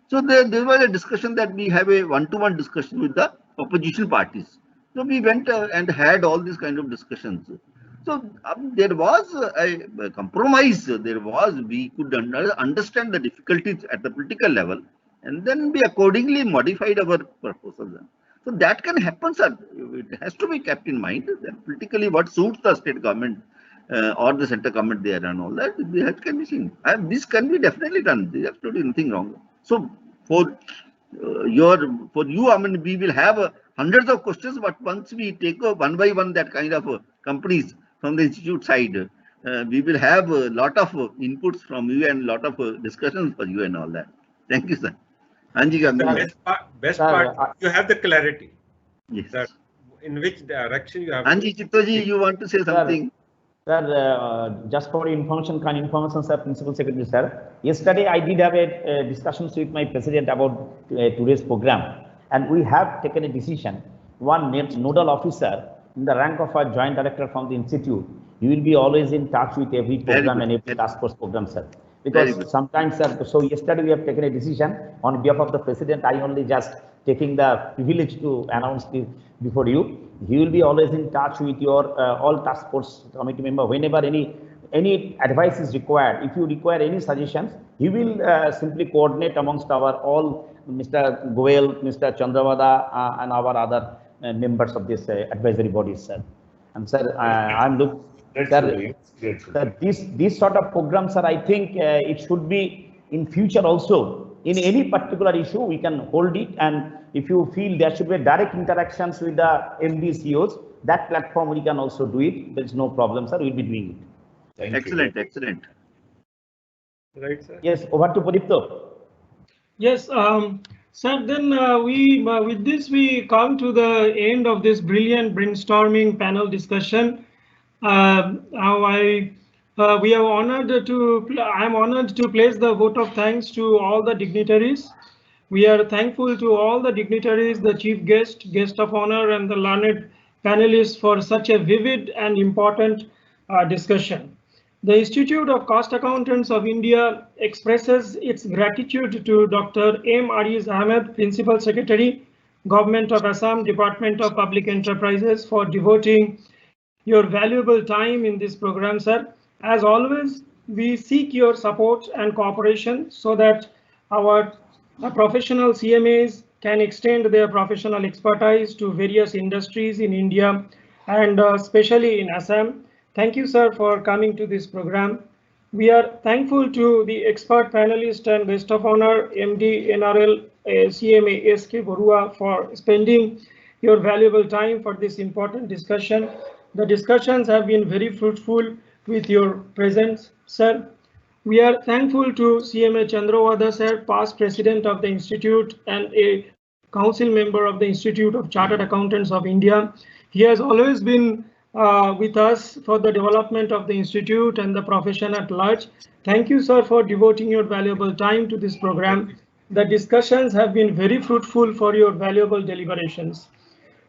Speaker 7: So there was a discussion that we have a one-to-one discussion with the opposition parties. So we went and had all these kind of discussions. So there was a compromise. There was, we could understand the difficulties at the political level, and then we accordingly modified our proposals. So that can happen, sir. It has to be kept in mind that politically what suits the state government or the central government there and all that, that can be seen. This can be definitely done. There is absolutely nothing wrong. So for you, I mean, we will have hundreds of questions, but once we take one by one that kind of companies from the institute side, we will have a lot of inputs from you and a lot of discussions for you and all that. Thank you, sir. Anji,
Speaker 8: the best part, you have the clarity.
Speaker 7: Yes.
Speaker 8: That in which direction you have.
Speaker 7: Anji, Chittoji, you want to say something?
Speaker 2: Sir, just for information, sir, Principal Secretary, sir. Yesterday, I did have a discussion with my president about today's program, and we have taken a decision. One nodal officer in the rank of a joint director from the institute, you will be always in touch with every program and every task force program, sir. Because sometimes, sir, so yesterday we have taken a decision on behalf of the president. I only just taking the privilege to announce this before you. He will be always in touch with your all task force committee member. Whenever any advice is required, if you require any suggestions, he will simply coordinate amongst our all Mr. Goel, Mr. Chandravada, and our other members of this advisory bodies, sir. And sir, I'm looking. Sir, this sort of programs, sir, I think it should be in future also. In any particular issue, we can hold it, and if you feel there should be direct interactions with the MD CEOs, that platform we can also do it. There is no problem, sir. We'll be doing it.
Speaker 7: Excellent, excellent.
Speaker 8: Right, sir.
Speaker 2: Yes, over to Pradipto.
Speaker 1: Yes, sir. Then with this we come to the end of this brilliant brainstorming panel discussion. We are honored to. I am honored to place the vote of thanks to all the dignitaries. We are thankful to all the dignitaries, the chief guest, guest of honor, and the learned panelists for such a vivid and important discussion. The Institute of Cost Accountants of India expresses its gratitude to Dr. M. Ariz Ahmed, Principal Secretary, Government of Assam, Department of Public Enterprises, for devoting your valuable time in this program, sir. As always, we seek your support and cooperation so that our professional CMAs can extend their professional expertise to various industries in India and especially in Assam. Thank you, sir, for coming to this program. We are thankful to the expert panelist and guest of honor, MD NRL CMA SK Borua, for spending your valuable time for this important discussion. The discussions have been very fruitful with your presence, sir. We are thankful to CMA Chandravada, sir, past president of the Institute and a council member of the Institute of Chartered Accountants of India. He has always been with us for the development of the Institute and the profession at large. Thank you, sir, for devoting your valuable time to this program. The discussions have been very fruitful for your valuable deliberations.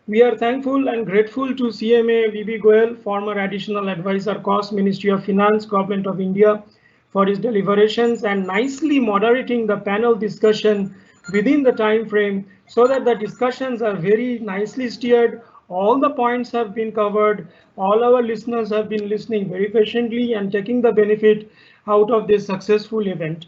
Speaker 1: We are thankful and grateful to CMA VB Goel, former Additional Advisor, Cost, Ministry of Finance, Government of India, for his deliberations and nicely moderating the panel discussion within the time frame so that the discussions are very nicely steered. All the points have been covered. All our listeners have been listening very patiently and taking the benefit out of this successful event.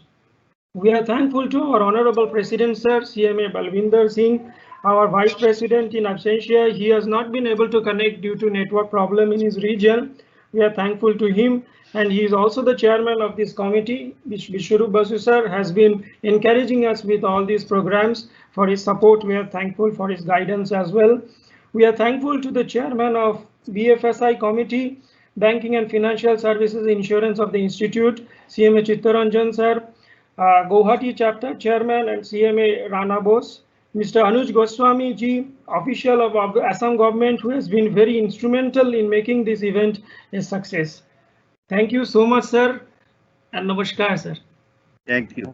Speaker 1: We are thankful to our Honorable President, sir, CMA Balwinder Singh, our Vice President in absentia. He has not been able to connect due to network problem in his region. We are thankful to him, and he is also the chairman of this committee. Biswarup Basu sir has been encouraging us with all these programs. For his support, we are thankful for his guidance as well. We are thankful to the chairman of BFSI committee, Banking and Financial Services Insurance of the Institute, CMA Chittaranjan sir, Guwahati chapter chairman and CMA Rana Bose, Mr. Anuj Goswami ji, official of Assam government, who has been very instrumental in making this event a success. Thank you so much, sir, and namaskar, sir.
Speaker 7: Thank you.